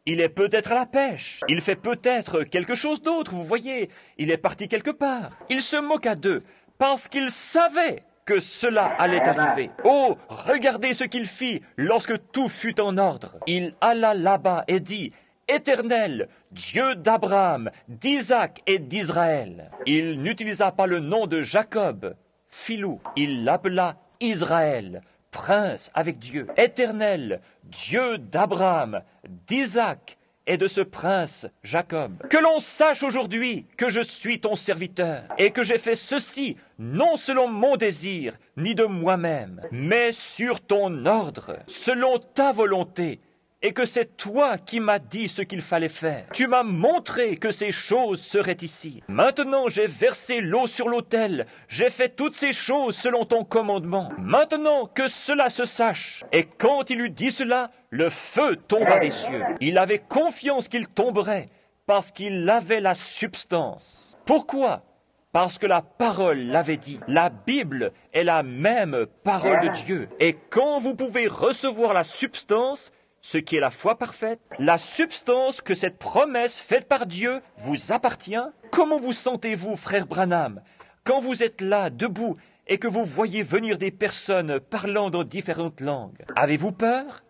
Speaker 1: Il est peut-être à la pêche. Il fait peut-être quelque chose d'autre, vous voyez. Il est parti quelque part. Il se moqua d'eux parce qu'il savait que cela allait arriver. Oh, regardez ce qu'il fit lorsque tout fut en ordre. Il alla là-bas et dit « Éternel, Dieu d'Abraham, d'Isaac et d'Israël. » Il n'utilisa pas le nom de Jacob, filou. Il l'appela Israël, prince avec Dieu. Éternel, Dieu d'Abraham, d'Isaac et de ce prince Jacob. Que l'on sache aujourd'hui que je suis ton serviteur et que j'ai fait ceci non selon mon désir ni de moi-même, mais sur ton ordre, selon ta volonté, et que c'est toi qui m'as dit ce qu'il fallait faire. Tu m'as montré que ces choses seraient ici. Maintenant, j'ai versé l'eau sur l'autel. J'ai fait toutes ces choses selon ton commandement. Maintenant que cela se sache. Et quand il eut dit cela, le feu tomba des cieux. Il avait confiance qu'il tomberait parce qu'il avait la substance. Pourquoi ? Parce que la parole l'avait dit. La Bible est la même parole de Dieu. Et quand vous pouvez recevoir la substance, ce qui est la foi parfaite, la substance que cette promesse faite par Dieu vous appartient? Comment vous sentez-vous, frère Branham, quand vous êtes là, debout, et que vous voyez venir des personnes parlant dans différentes langues? Avez-vous peur?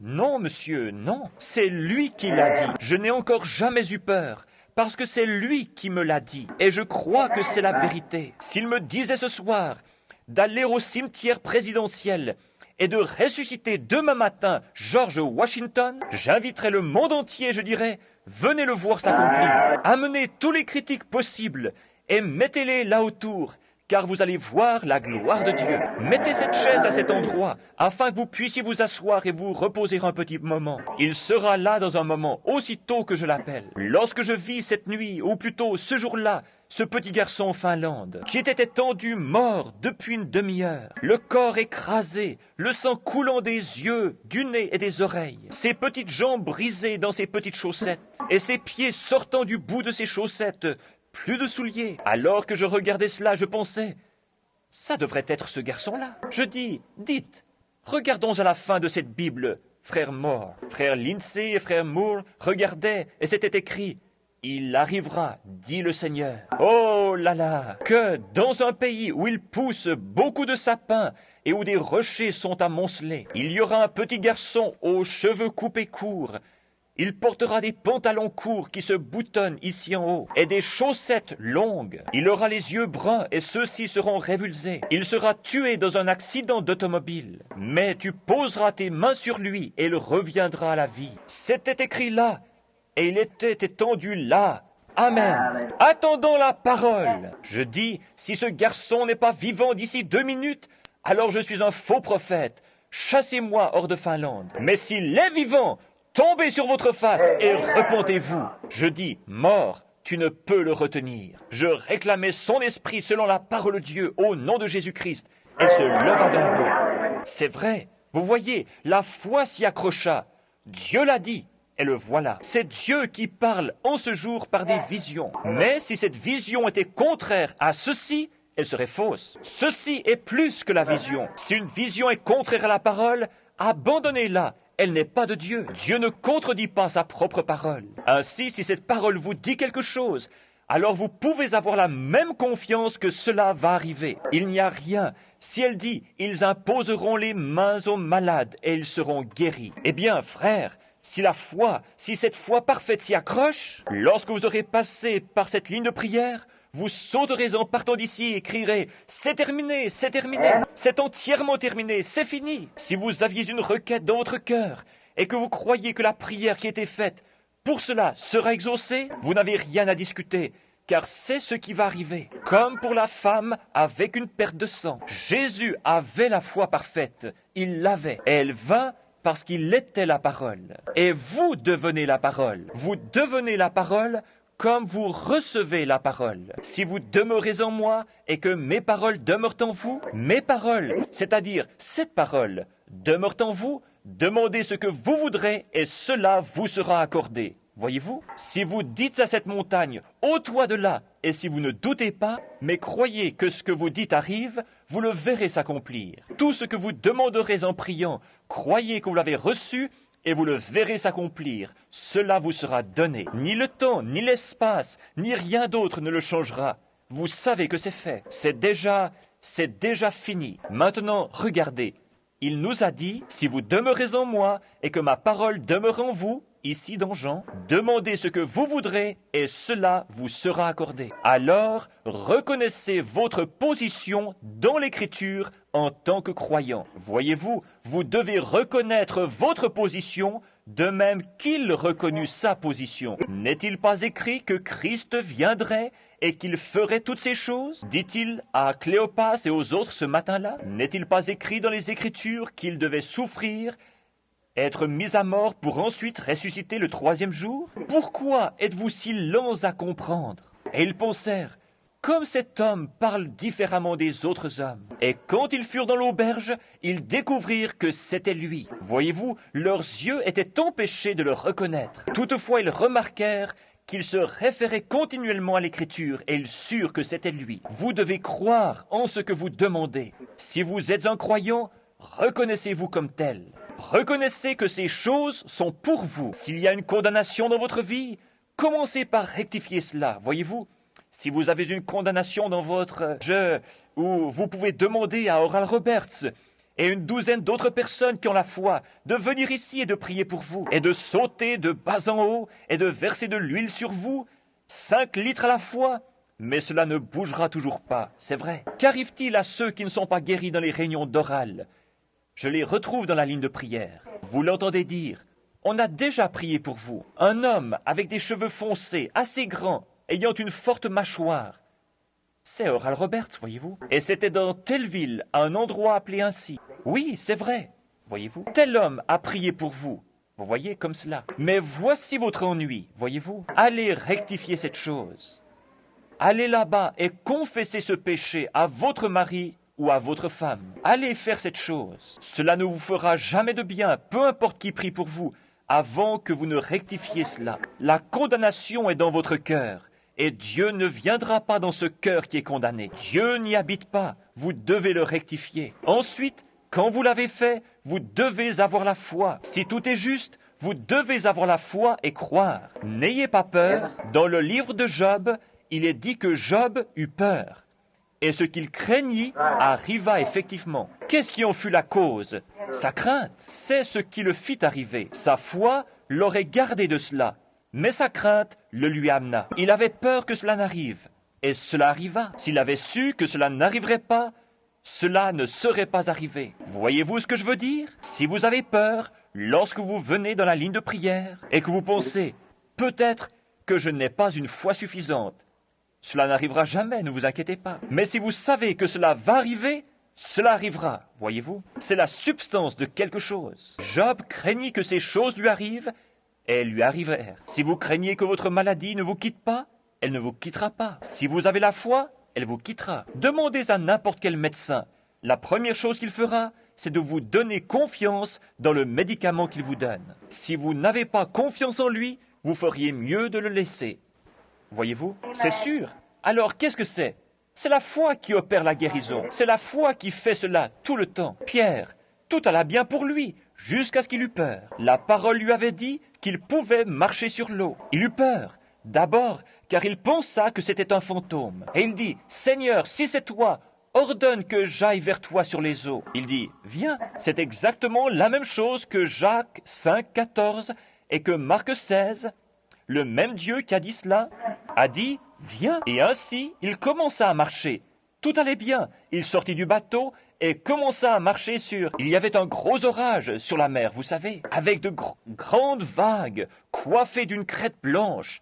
Speaker 1: Non, monsieur, non. C'est lui qui l'a dit. Je n'ai encore jamais eu peur, parce que c'est lui qui me l'a dit, et je crois que c'est la vérité. S'il me disait ce soir d'aller au cimetière présidentiel et de ressusciter demain matin George Washington, j'inviterai le monde entier, je dirais, venez le voir s'accomplir. Amenez tous les critiques possibles et mettez-les là autour, car vous allez voir la gloire de Dieu. Mettez cette chaise à cet endroit, afin que vous puissiez vous asseoir et vous reposer un petit moment. Il sera là dans un moment, aussitôt que je l'appelle. Lorsque je vis cette nuit, ou plutôt ce jour-là, ce petit garçon en Finlande, qui était étendu mort depuis une demi-heure, le corps écrasé, le sang coulant des yeux, du nez et des oreilles, ses petites jambes brisées dans ses petites chaussettes, et ses pieds sortant du bout de ses chaussettes, plus de souliers. Alors que je regardais cela, je pensais, ça devrait être ce garçon-là. Je dis, dites, regardons à la fin de cette Bible, frère Moore. Frère Lindsay et frère Moore regardaient, et c'était écrit, il arrivera, dit le Seigneur. Oh là là, que dans un pays où il pousse beaucoup de sapins et où des rochers sont amoncelés, il y aura un petit garçon aux cheveux coupés courts. Il portera des pantalons courts qui se boutonnent ici en haut et des chaussettes longues. Il aura les yeux bruns et ceux-ci seront révulsés. Il sera tué dans un accident d'automobile. Mais tu poseras tes mains sur lui et il reviendra à la vie. C'était écrit là. Et il était étendu là. Amen. Attendons la parole. Je dis, si ce garçon n'est pas vivant d'ici 2 minutes, alors je suis un faux prophète. Chassez-moi hors de Finlande. Mais s'il est vivant, tombez sur votre face et repentez-vous. Je dis, mort, tu ne peux le retenir. Je réclamais son esprit selon la parole de Dieu au nom de Jésus-Christ. Elle se leva d'un bond. C'est vrai, vous voyez, la foi s'y accrocha. Dieu l'a dit. Et le voilà. C'est Dieu qui parle en ce jour par des visions. Mais si cette vision était contraire à ceci, elle serait fausse. Ceci est plus que la vision. Si une vision est contraire à la parole, abandonnez-la. Elle n'est pas de Dieu. Dieu ne contredit pas sa propre parole. Ainsi, si cette parole vous dit quelque chose, alors vous pouvez avoir la même confiance que cela va arriver. Il n'y a rien. Si elle dit, ils imposeront les mains aux malades et ils seront guéris. Eh bien, frère, si cette foi parfaite s'y accroche, lorsque vous aurez passé par cette ligne de prière, vous sauterez en partant d'ici et crierez « C'est terminé, c'est entièrement terminé, c'est fini !» Si vous aviez une requête dans votre cœur et que vous croyez que la prière qui a été faite pour cela sera exaucée, vous n'avez rien à discuter, car c'est ce qui va arriver. Comme pour la femme avec une perte de sang, Jésus avait la foi parfaite, il l'avait, et elle vint parce qu'il était la parole. Et vous devenez la parole. Vous devenez la parole comme vous recevez la parole. Si vous demeurez en moi et que mes paroles demeurent en vous, mes paroles, c'est-à-dire cette parole, demeurent en vous, demandez ce que vous voudrez et cela vous sera accordé. Voyez-vous? Si vous dites à cette montagne, ôte-toi de là, et si vous ne doutez pas, mais croyez que ce que vous dites arrive, vous le verrez s'accomplir. Tout ce que vous demanderez en priant, croyez que vous l'avez reçu, et vous le verrez s'accomplir. Cela vous sera donné. Ni le temps, ni l'espace, ni rien d'autre ne le changera. Vous savez que c'est fait. C'est déjà fini. Maintenant, regardez. Il nous a dit, si vous demeurez en moi, et que ma parole demeure en vous, ici dans Jean, demandez ce que vous voudrez et cela vous sera accordé. Alors, reconnaissez votre position dans l'Écriture en tant que croyant. Voyez-vous, vous devez reconnaître votre position de même qu'il reconnut sa position. N'est-il pas écrit que Christ viendrait et qu'il ferait toutes ces choses? Dit-il à Cléopas et aux autres ce matin-là? N'est-il pas écrit dans les Écritures qu'il devait souffrir, être mis à mort pour ensuite ressusciter le 3e jour? Pourquoi êtes-vous si lents à comprendre? Et ils pensèrent, comme cet homme parle différemment des autres hommes. Et quand ils furent dans l'auberge, ils découvrirent que c'était lui. Voyez-vous, leurs yeux étaient empêchés de le reconnaître. Toutefois, ils remarquèrent qu'il se référait continuellement à l'Écriture et ils surent que c'était lui. Vous devez croire en ce que vous demandez. Si vous êtes un croyant, reconnaissez-vous comme tel. reconnaissez que ces choses sont pour vous. S'il y a une condamnation dans votre vie, commencez par rectifier cela, voyez-vous. Si vous avez une condamnation dans votre jeu, ou vous pouvez demander à Oral Roberts et une douzaine d'autres personnes qui ont la foi de venir ici et de prier pour vous, et de sauter de bas en haut, et de verser de l'huile sur vous, 5 litres à la fois, mais cela ne bougera toujours pas, c'est vrai. Qu'arrive-t-il à ceux qui ne sont pas guéris dans les réunions d'oral? Je les retrouve dans la ligne de prière. Vous l'entendez dire, on a déjà prié pour vous. Un homme avec des cheveux foncés, assez grand, ayant une forte mâchoire. C'est Oral Roberts, voyez-vous. Et c'était dans telle ville, à un endroit appelé ainsi. Oui, c'est vrai, voyez-vous. Tel homme a prié pour vous. Vous voyez, comme cela. Mais voici votre ennui, voyez-vous. Allez rectifier cette chose. Allez là-bas et confessez ce péché à votre mari ou à votre femme. Allez faire cette chose. Cela ne vous fera jamais de bien, peu importe qui prie pour vous, avant que vous ne rectifiez cela. La condamnation est dans votre cœur, et Dieu ne viendra pas dans ce cœur qui est condamné. Dieu n'y habite pas, vous devez le rectifier. Ensuite, quand vous l'avez fait, vous devez avoir la foi. Si tout est juste, vous devez avoir la foi et croire. N'ayez pas peur. Dans le livre de Job, il est dit que Job eut peur. Et ce qu'il craignit arriva effectivement. Qu'est-ce qui en fut la cause? Sa crainte. C'est ce qui le fit arriver. Sa foi l'aurait gardé de cela. Mais sa crainte le lui amena. Il avait peur que cela n'arrive. Et cela arriva. S'il avait su que cela n'arriverait pas, cela ne serait pas arrivé. Voyez-vous ce que je veux dire? Si vous avez peur, lorsque vous venez dans la ligne de prière, et que vous pensez, peut-être que je n'ai pas une foi suffisante, cela n'arrivera jamais, ne vous inquiétez pas. Mais si vous savez que cela va arriver, cela arrivera, voyez-vous. C'est la substance de quelque chose. Job craignit que ces choses lui arrivent, et elles lui arrivèrent. Si vous craignez que votre maladie ne vous quitte pas, elle ne vous quittera pas. Si vous avez la foi, elle vous quittera. Demandez à n'importe quel médecin. La première chose qu'il fera, c'est de vous donner confiance dans le médicament qu'il vous donne. Si vous n'avez pas confiance en lui, vous feriez mieux de le laisser. Voyez-vous? C'est sûr. Alors, qu'est-ce que c'est? C'est la foi qui opère la guérison. C'est la foi qui fait cela tout le temps. Pierre, tout alla bien pour lui, jusqu'à ce qu'il eût peur. La parole lui avait dit qu'il pouvait marcher sur l'eau. Il eut peur. D'abord, car il pensa que c'était un fantôme. Et il dit, « Seigneur, si c'est toi, ordonne que j'aille vers toi sur les eaux. » Il dit, « Viens. » C'est exactement la même chose que Jacques 5, 14 et que Marc 16. Le même Dieu qui a dit cela a dit « Viens ». Et ainsi, il commença à marcher. Tout allait bien. Il sortit du bateau et commença à marcher sur... Il y avait un gros orage sur la mer, vous savez, avec de grandes vagues coiffées d'une crête blanche.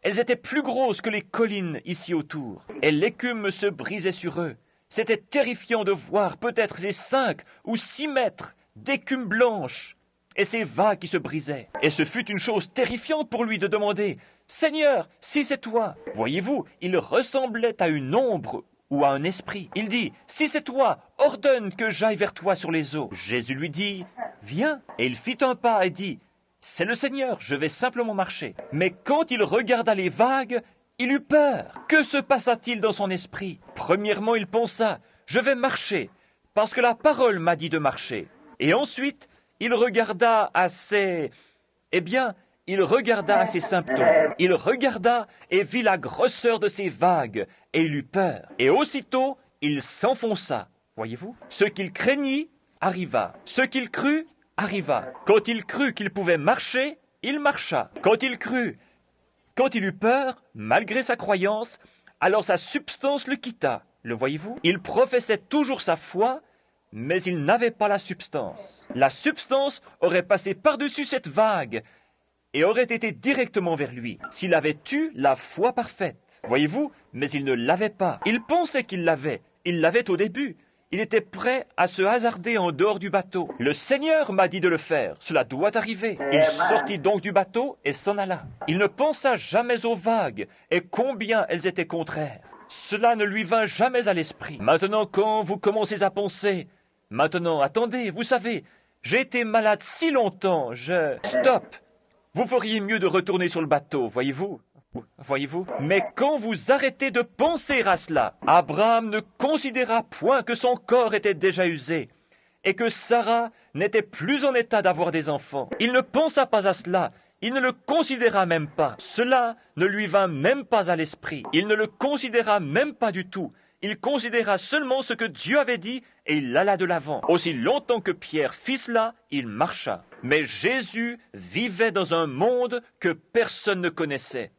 Speaker 1: Elles étaient plus grosses que les collines ici autour. Et l'écume se brisait sur eux. C'était terrifiant de voir peut-être ces 5 ou 6 mètres d'écume blanche. Et ces vagues qui se brisaient. Et ce fut une chose terrifiante pour lui de demander « Seigneur, si c'est toi !» Voyez-vous, il ressemblait à une ombre ou à un esprit. Il dit « Si c'est toi, ordonne que j'aille vers toi sur les eaux. » Jésus lui dit « Viens !» Et il fit un pas et dit « C'est le Seigneur, je vais simplement marcher. » Mais quand il regarda les vagues, il eut peur. Que se passa-t-il dans son esprit? Premièrement, il pensa « Je vais marcher, parce que la parole m'a dit de marcher. » Et ensuite, il regarda à ses... il regarda à ses symptômes. Il regarda et vit la grosseur de ces vagues, et il eut peur. Et aussitôt, il s'enfonça. Voyez-vous? Ce qu'il craignit arriva. Ce qu'il crut arriva. Quand il crut qu'il pouvait marcher, il marcha. Quand il eut peur, malgré sa croyance, alors sa substance le quitta. Le voyez-vous? Il professait toujours sa foi, mais il n'avait pas la substance. La substance aurait passé par-dessus cette vague et aurait été directement vers lui, s'il avait eu la foi parfaite. Voyez-vous? Mais il ne l'avait pas. Il pensait qu'il l'avait. Il l'avait au début. Il était prêt à se hasarder en dehors du bateau. Le Seigneur m'a dit de le faire. Cela doit arriver. Il sortit donc du bateau et s'en alla. Il ne pensa jamais aux vagues et combien elles étaient contraires. Cela ne lui vint jamais à l'esprit. Maintenant, quand vous commencez à penser... Maintenant, attendez, vous savez, j'ai été malade si longtemps, Stop! Vous feriez mieux de retourner sur le bateau, voyez-vous? Voyez-vous? Mais quand vous arrêtez de penser à cela, Abraham ne considéra point que son corps était déjà usé, et que Sarah n'était plus en état d'avoir des enfants. Il ne pensa pas à cela. Il ne le considéra même pas. Cela ne lui vint même pas à l'esprit. Il ne le considéra même pas du tout. Il considéra seulement ce que Dieu avait dit et il alla de l'avant. Aussi longtemps que Pierre fit cela, il marcha. Mais Jésus vivait dans un monde que personne ne connaissait.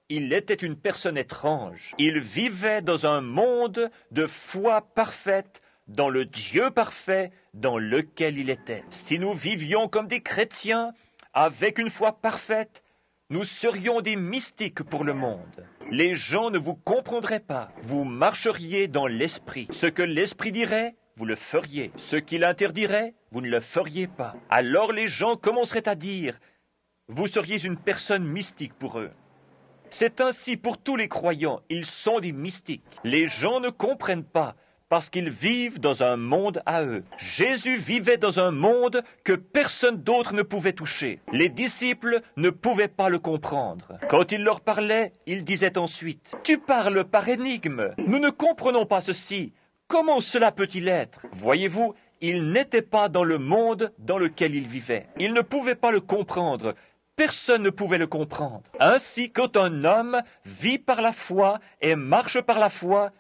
Speaker 1: Il était une personne étrange. Il vivait dans un monde de foi parfaite, dans le Dieu parfait dans lequel il était. Si nous vivions comme des chrétiens, avec une foi parfaite, nous serions des mystiques pour le monde. Les gens ne vous comprendraient pas. Vous marcheriez dans l'esprit. Ce que l'esprit dirait, vous le feriez. Ce qu'il interdirait, vous ne le feriez pas. Alors les gens commenceraient à dire, vous seriez une personne mystique pour eux. C'est ainsi pour tous les croyants, ils sont des mystiques. Les gens ne comprennent pas, parce qu'ils vivent dans un monde à eux. Jésus vivait dans un monde que personne d'autre ne pouvait toucher. Les disciples ne pouvaient pas le comprendre. Quand il leur parlait, il disait ensuite, « Tu parles par énigme. Nous ne comprenons pas ceci. Comment cela peut-il être ?» Voyez-vous, il n'était pas dans le monde dans lequel il vivait. Il ne pouvait pas le comprendre. Personne ne pouvait le comprendre. Ainsi, quand un homme vit par la foi et marche par la foi,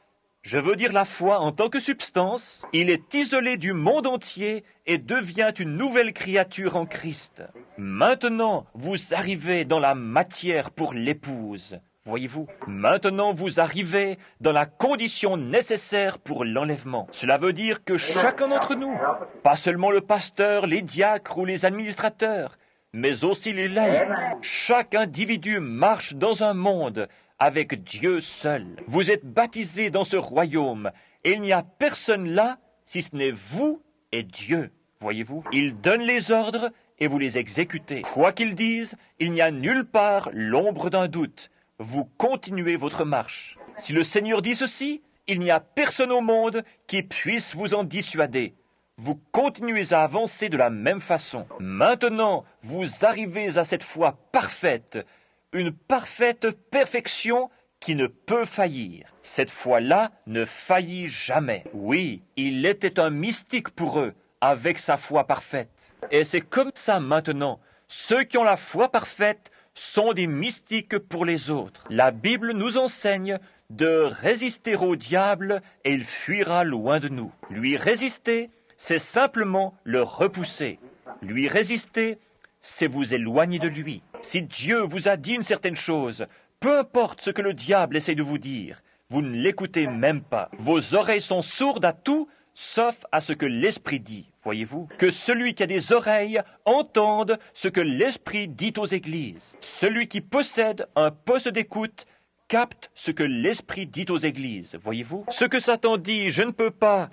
Speaker 1: je veux dire la foi en tant que substance, il est isolé du monde entier et devient une nouvelle créature en Christ. Maintenant, vous arrivez dans la matière pour l'épouse. Voyez-vous, maintenant vous arrivez dans la condition nécessaire pour l'enlèvement. Cela veut dire que chacun d'entre nous, pas seulement le pasteur, les diacres ou les administrateurs, mais aussi les laïcs, chaque individu marche dans un monde avec Dieu seul. Vous êtes baptisés dans ce royaume, et il n'y a personne là, si ce n'est vous et Dieu. Voyez-vous, il donne les ordres et vous les exécutez. Quoi qu'il dise, il n'y a nulle part l'ombre d'un doute. Vous continuez votre marche. Si le Seigneur dit ceci, il n'y a personne au monde qui puisse vous en dissuader. Vous continuez à avancer de la même façon. Maintenant, vous arrivez à cette foi parfaite, une parfaite perfection qui ne peut faillir. Cette foi-là ne faillit jamais. Oui, il était un mystique pour eux, avec sa foi parfaite. Et c'est comme ça maintenant. Ceux qui ont la foi parfaite sont des mystiques pour les autres. La Bible nous enseigne de résister au diable et il fuira loin de nous. Lui résister, c'est simplement le repousser. Lui résister, c'est vous éloigner de lui. Si Dieu vous a dit une certaine chose, peu importe ce que le diable essaie de vous dire, vous ne l'écoutez même pas. Vos oreilles sont sourdes à tout, sauf à ce que l'Esprit dit. Voyez-vous, que celui qui a des oreilles entende ce que l'Esprit dit aux églises. Celui qui possède un poste d'écoute capte ce que l'Esprit dit aux églises. Voyez-vous, ce que Satan dit, je ne peux pas,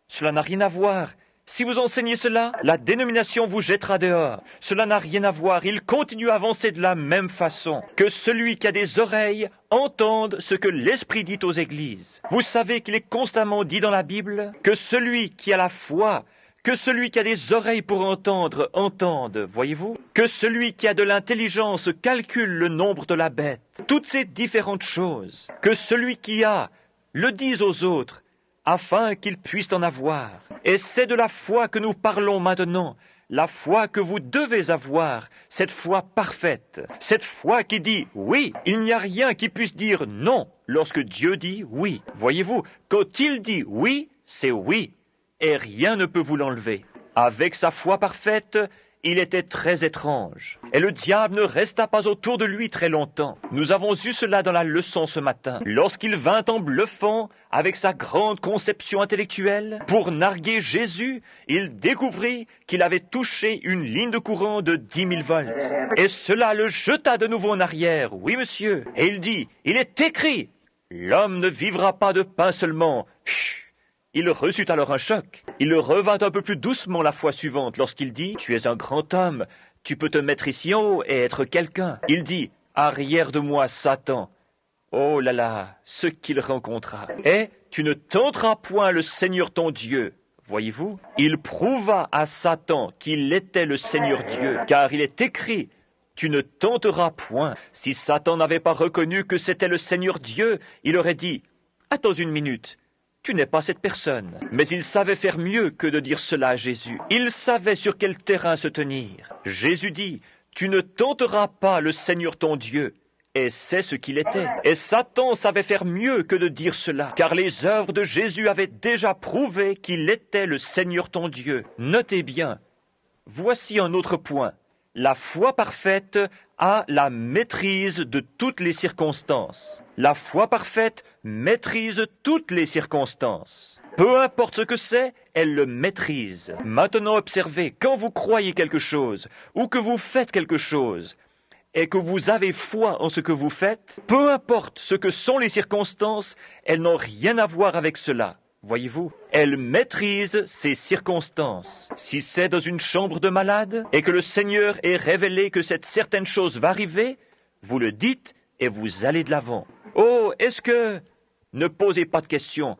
Speaker 1: cela n'a rien à voir. Si vous enseignez cela, la dénomination vous jettera dehors. Cela n'a rien à voir, il continue à avancer de la même façon. Que celui qui a des oreilles entende ce que l'Esprit dit aux églises. Vous savez qu'il est constamment dit dans la Bible que celui qui a la foi, que celui qui a des oreilles pour entendre, entende, voyez-vous? Que celui qui a de l'intelligence calcule le nombre de la bête. Toutes ces différentes choses. Que celui qui a le dise aux autres, afin qu'ils puissent en avoir. Et c'est de la foi que nous parlons maintenant, la foi que vous devez avoir, cette foi parfaite, cette foi qui dit oui. Il n'y a rien qui puisse dire non lorsque Dieu dit oui. Voyez-vous, quand il dit oui, c'est oui, et rien ne peut vous l'enlever. Avec sa foi parfaite, il était très étrange, et le diable ne resta pas autour de lui très longtemps. Nous avons eu cela dans la leçon ce matin. Lorsqu'il vint en bluffant avec sa grande conception intellectuelle pour narguer Jésus, il découvrit qu'il avait touché une ligne de courant de 10 000 volts. Et cela le jeta de nouveau en arrière. Oui, monsieur. Et il dit, il est écrit, l'homme ne vivra pas de pain seulement. Chut. Il reçut alors un choc. Il revint un peu plus doucement la fois suivante lorsqu'il dit « Tu es un grand homme, tu peux te mettre ici en haut et être quelqu'un. » Il dit « Arrière de moi, Satan. » Oh là là, ce qu'il rencontra. « Et tu ne tenteras point le Seigneur ton Dieu. » Voyez-vous, il prouva à Satan qu'il était le Seigneur Dieu, car il est écrit « Tu ne tenteras point. » Si Satan n'avait pas reconnu que c'était le Seigneur Dieu, il aurait dit « Attends une minute. tu n'es pas cette personne. » Mais il savait faire mieux que de dire cela à Jésus. Il savait sur quel terrain se tenir. Jésus dit, « Tu ne tenteras pas le Seigneur ton Dieu. » Et c'est ce qu'il était. Et Satan savait faire mieux que de dire cela, car les œuvres de Jésus avaient déjà prouvé qu'il était le Seigneur ton Dieu. Notez bien, voici un autre point. La foi parfaite a la maîtrise de toutes les circonstances. La foi parfaite maîtrise toutes les circonstances. Peu importe ce que c'est, elle le maîtrise. Maintenant observez, quand vous croyez quelque chose, ou que vous faites quelque chose, et que vous avez foi en ce que vous faites, peu importe ce que sont les circonstances, elles n'ont rien à voir avec cela. Voyez-vous, elle maîtrise ces circonstances. Si c'est dans une chambre de malade et que le Seigneur est révélé que cette certaine chose va arriver, vous le dites et vous allez de l'avant. Oh, est-ce que... Ne posez pas de questions.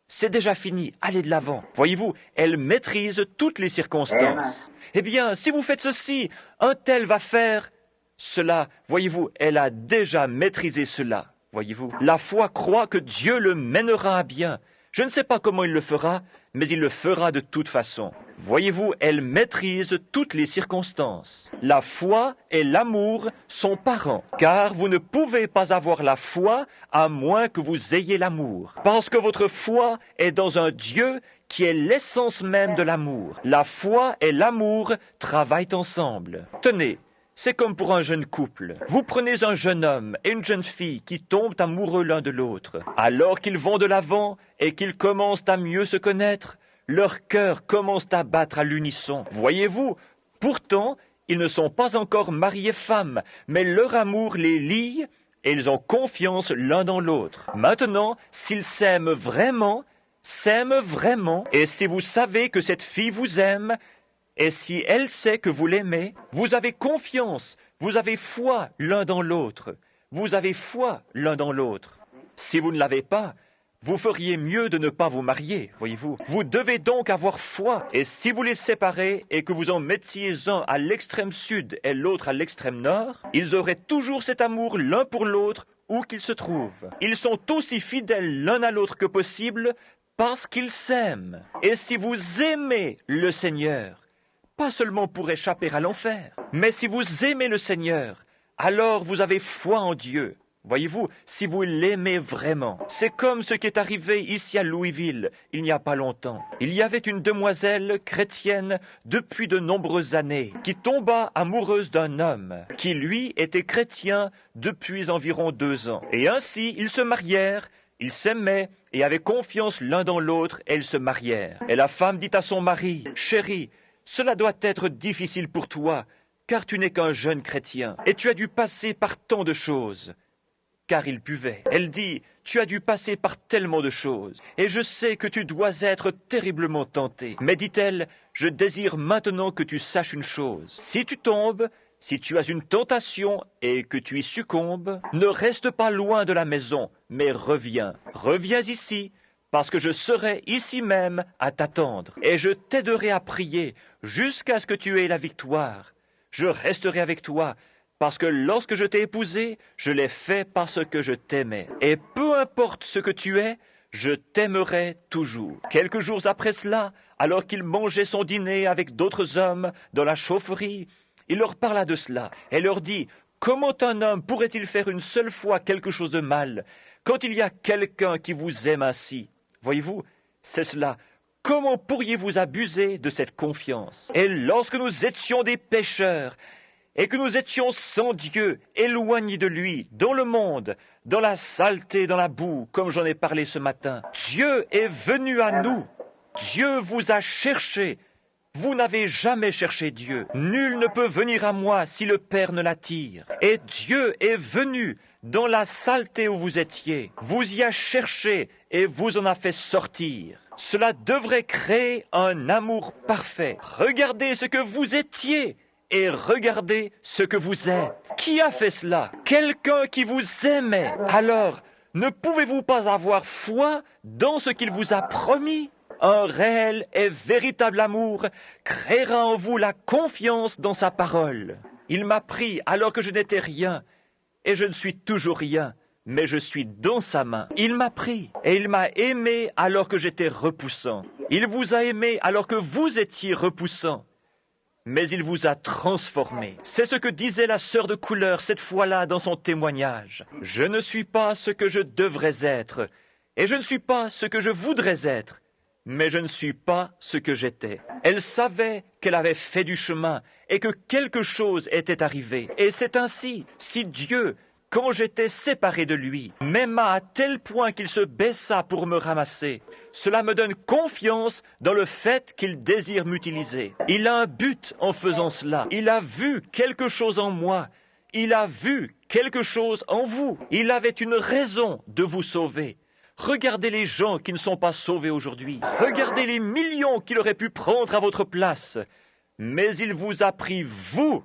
Speaker 1: C'est déjà fini, allez de l'avant. Voyez-vous, elle maîtrise toutes les circonstances. Eh bien, si vous faites ceci, un tel va faire cela. Voyez-vous, elle a déjà maîtrisé cela. Voyez-vous, la foi croit que Dieu le mènera à bien. Je ne sais pas comment il le fera, mais il le fera de toute façon. Voyez-vous, elle maîtrise toutes les circonstances. La foi et l'amour sont parents, car vous ne pouvez pas avoir la foi à moins que vous ayez l'amour. Parce que votre foi est dans un Dieu qui est l'essence même de l'amour. La foi et l'amour travaillent ensemble. Tenez, c'est comme pour un jeune couple. Vous prenez un jeune homme et une jeune fille qui tombent amoureux l'un de l'autre. Alors qu'ils vont de l'avant et qu'ils commencent à mieux se connaître, leurs cœurs commencent à battre à l'unisson. Voyez-vous, pourtant, ils ne sont pas encore mari et femme, mais leur amour les lie et ils ont confiance l'un dans l'autre. Maintenant, s'ils s'aiment vraiment, et si vous savez que cette fille vous aime, et si elle sait que vous l'aimez, vous avez confiance, vous avez foi l'un dans l'autre. Vous avez foi l'un dans l'autre. Si vous ne l'avez pas, vous feriez mieux de ne pas vous marier, voyez-vous. Vous devez donc avoir foi. Et si vous les séparez et que vous en mettiez un à l'extrême sud et l'autre à l'extrême nord, ils auraient toujours cet amour l'un pour l'autre où qu'ils se trouvent. Ils sont aussi fidèles l'un à l'autre que possible parce qu'ils s'aiment. Et si vous aimez le Seigneur, pas seulement pour échapper à l'enfer, mais si vous aimez le Seigneur, alors vous avez foi en Dieu. Voyez-vous, si vous l'aimez vraiment. C'est comme ce qui est arrivé ici à Louisville, il n'y a pas longtemps. Il y avait une demoiselle chrétienne depuis de nombreuses années, qui tomba amoureuse d'un homme, qui lui était chrétien depuis environ 2 ans. Et ainsi, ils se marièrent, ils s'aimaient et avaient confiance l'un dans l'autre, et ils se marièrent. Et la femme dit à son mari, « Chéri, cela doit être difficile pour toi, car tu n'es qu'un jeune chrétien, et tu as dû passer par tant de choses. » Car il buvait. Elle dit, « Tu as dû passer par tellement de choses, et je sais que tu dois être terriblement tenté. Mais dit-elle, je désire maintenant que tu saches une chose. Si tu tombes, si tu as une tentation et que tu y succombes, ne reste pas loin de la maison, mais reviens. Reviens ici, parce que je serai ici même à t'attendre, et je t'aiderai à prier jusqu'à ce que tu aies la victoire. Je resterai avec toi, parce que lorsque je t'ai épousé, je l'ai fait parce que je t'aimais. Et peu importe ce que tu es, je t'aimerai toujours. » Quelques jours après cela, alors qu'il mangeait son dîner avec d'autres hommes dans la chaufferie, il leur parla de cela et leur dit, « Comment un homme pourrait-il faire une seule fois quelque chose de mal, quand il y a quelqu'un qui vous aime ainsi ?» Voyez-vous, c'est cela. Comment pourriez-vous abuser de cette confiance? Et lorsque nous étions des pécheurs, et que nous étions sans Dieu, éloignés de lui, dans le monde, dans la saleté, dans la boue, comme j'en ai parlé ce matin, Dieu est venu à nous. Dieu vous a cherché. Vous n'avez jamais cherché Dieu. Nul ne peut venir à moi si le Père ne l'attire. Et Dieu est venu dans la saleté où vous étiez. Vous y a cherché et vous en a fait sortir. Cela devrait créer un amour parfait. Regardez ce que vous étiez et regardez ce que vous êtes. Qui a fait cela? Quelqu'un qui vous aimait. Alors, ne pouvez-vous pas avoir foi dans ce qu'il vous a promis? Un réel et véritable amour créera en vous la confiance dans sa parole. Il m'a pris alors que je n'étais rien, et je ne suis toujours rien, mais je suis dans sa main. Il m'a pris et il m'a aimé alors que j'étais repoussant. Il vous a aimé alors que vous étiez repoussant. Mais il vous a transformé. C'est ce que disait la sœur de couleur cette fois-là dans son témoignage. Je ne suis pas ce que je devrais être, et je ne suis pas ce que je voudrais être, mais je ne suis pas ce que j'étais. Elle savait qu'elle avait fait du chemin et que quelque chose était arrivé. Et c'est ainsi, si Dieu, quand j'étais séparé de lui, m'aima à tel point qu'il se baissa pour me ramasser, cela me donne confiance dans le fait qu'il désire m'utiliser. Il a un but en faisant cela. Il a vu quelque chose en moi. Il a vu quelque chose en vous. Il avait une raison de vous sauver. Regardez les gens qui ne sont pas sauvés aujourd'hui. Regardez les millions qu'il aurait pu prendre à votre place. Mais il vous a pris, vous.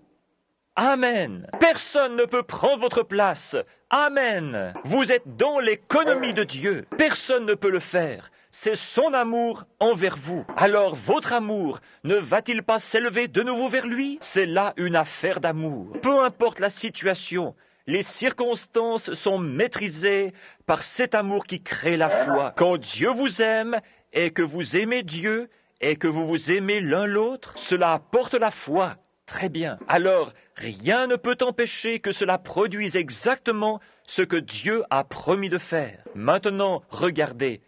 Speaker 1: Amen. Personne ne peut prendre votre place. Amen. Vous êtes dans l'économie de Dieu. Personne ne peut le faire. C'est son amour envers vous. Alors votre amour ne va-t-il pas s'élever de nouveau vers lui? C'est là une affaire d'amour. Peu importe la situation, les circonstances sont maîtrisées par cet amour qui crée la foi. Quand Dieu vous aime et que vous aimez Dieu et que vous vous aimez l'un l'autre, cela apporte la foi. Très bien. Alors, rien ne peut empêcher que cela produise exactement ce que Dieu a promis de faire. Maintenant, regardez.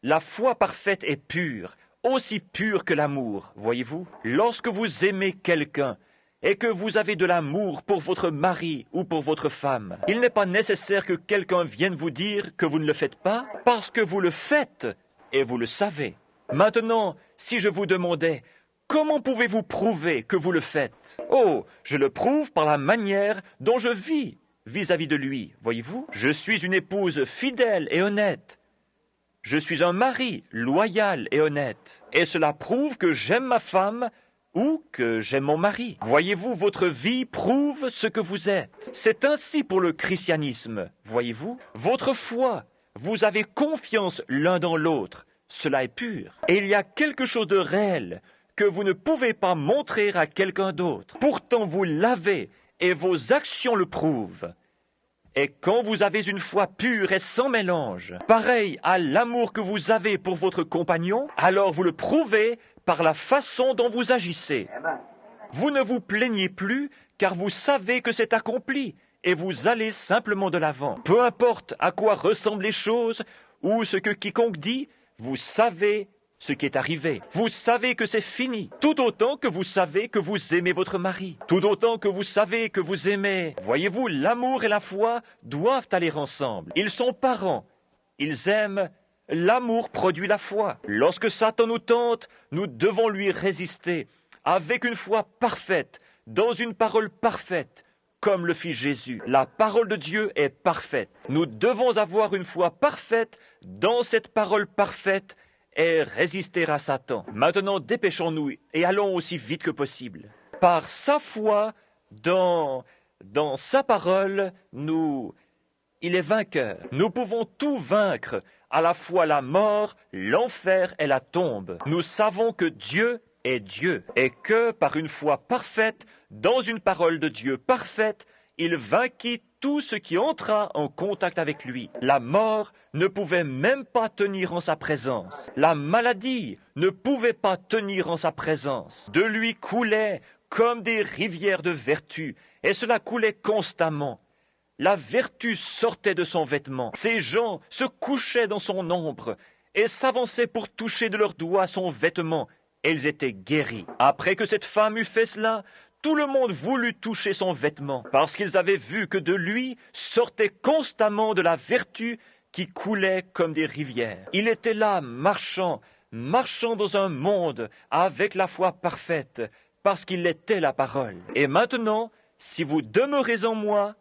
Speaker 1: La foi parfaite est pure, aussi pure que l'amour, voyez-vous. Lorsque vous aimez quelqu'un et que vous avez de l'amour pour votre mari ou pour votre femme, il n'est pas nécessaire que quelqu'un vienne vous dire que vous ne le faites pas, parce que vous le faites et vous le savez. Maintenant, si je vous demandais, comment pouvez-vous prouver que vous le faites? Oh, je le prouve par la manière dont je vis vis-à-vis de lui, voyez-vous. Je suis une épouse fidèle et honnête. Je suis un mari loyal et honnête. Et cela prouve que j'aime ma femme ou que j'aime mon mari. Voyez-vous, votre vie prouve ce que vous êtes. C'est ainsi pour le christianisme, voyez-vous. Votre foi, vous avez confiance l'un dans l'autre. Cela est pur. Et il y a quelque chose de réel que vous ne pouvez pas montrer à quelqu'un d'autre. Pourtant, vous l'avez et vos actions le prouvent. Et quand vous avez une foi pure et sans mélange, pareil à l'amour que vous avez pour votre compagnon, alors vous le prouvez par la façon dont vous agissez. Vous ne vous plaignez plus car vous savez que c'est accompli et vous allez simplement de l'avant. Peu importe à quoi ressemblent les choses ou ce que quiconque dit, vous savez ce qui est arrivé. Vous savez que c'est fini, tout autant que vous savez que vous aimez votre mari, tout autant que vous savez que vous aimez. Voyez-vous, l'amour et la foi doivent aller ensemble. Ils sont parents, ils aiment. L'amour produit la foi. Lorsque Satan nous tente, nous devons lui résister avec une foi parfaite, dans une parole parfaite, comme le fit Jésus. La parole de Dieu est parfaite. Nous devons avoir une foi parfaite dans cette parole parfaite et résister à Satan. Maintenant, dépêchons-nous et allons aussi vite que possible. Par sa foi, dans sa parole, il est vainqueur. Nous pouvons tout vaincre, à la fois la mort, l'enfer et la tombe. Nous savons que Dieu est Dieu et que, par une foi parfaite, dans une parole de Dieu parfaite, il vainquit tout ce qui entra en contact avec lui. La mort ne pouvait même pas tenir en sa présence. La maladie ne pouvait pas tenir en sa présence. De lui coulait comme des rivières de vertu, et cela coulait constamment. La vertu sortait de son vêtement. Ces gens se couchaient dans son ombre et s'avançaient pour toucher de leurs doigts son vêtement. Ils étaient guéris. Après que cette femme eut fait cela, tout le monde voulut toucher son vêtement, parce qu'ils avaient vu que de lui sortait constamment de la vertu qui coulait comme des rivières. Il était là, marchant dans un monde avec la foi parfaite, parce qu'il était la parole. Et maintenant, si vous demeurez en moi,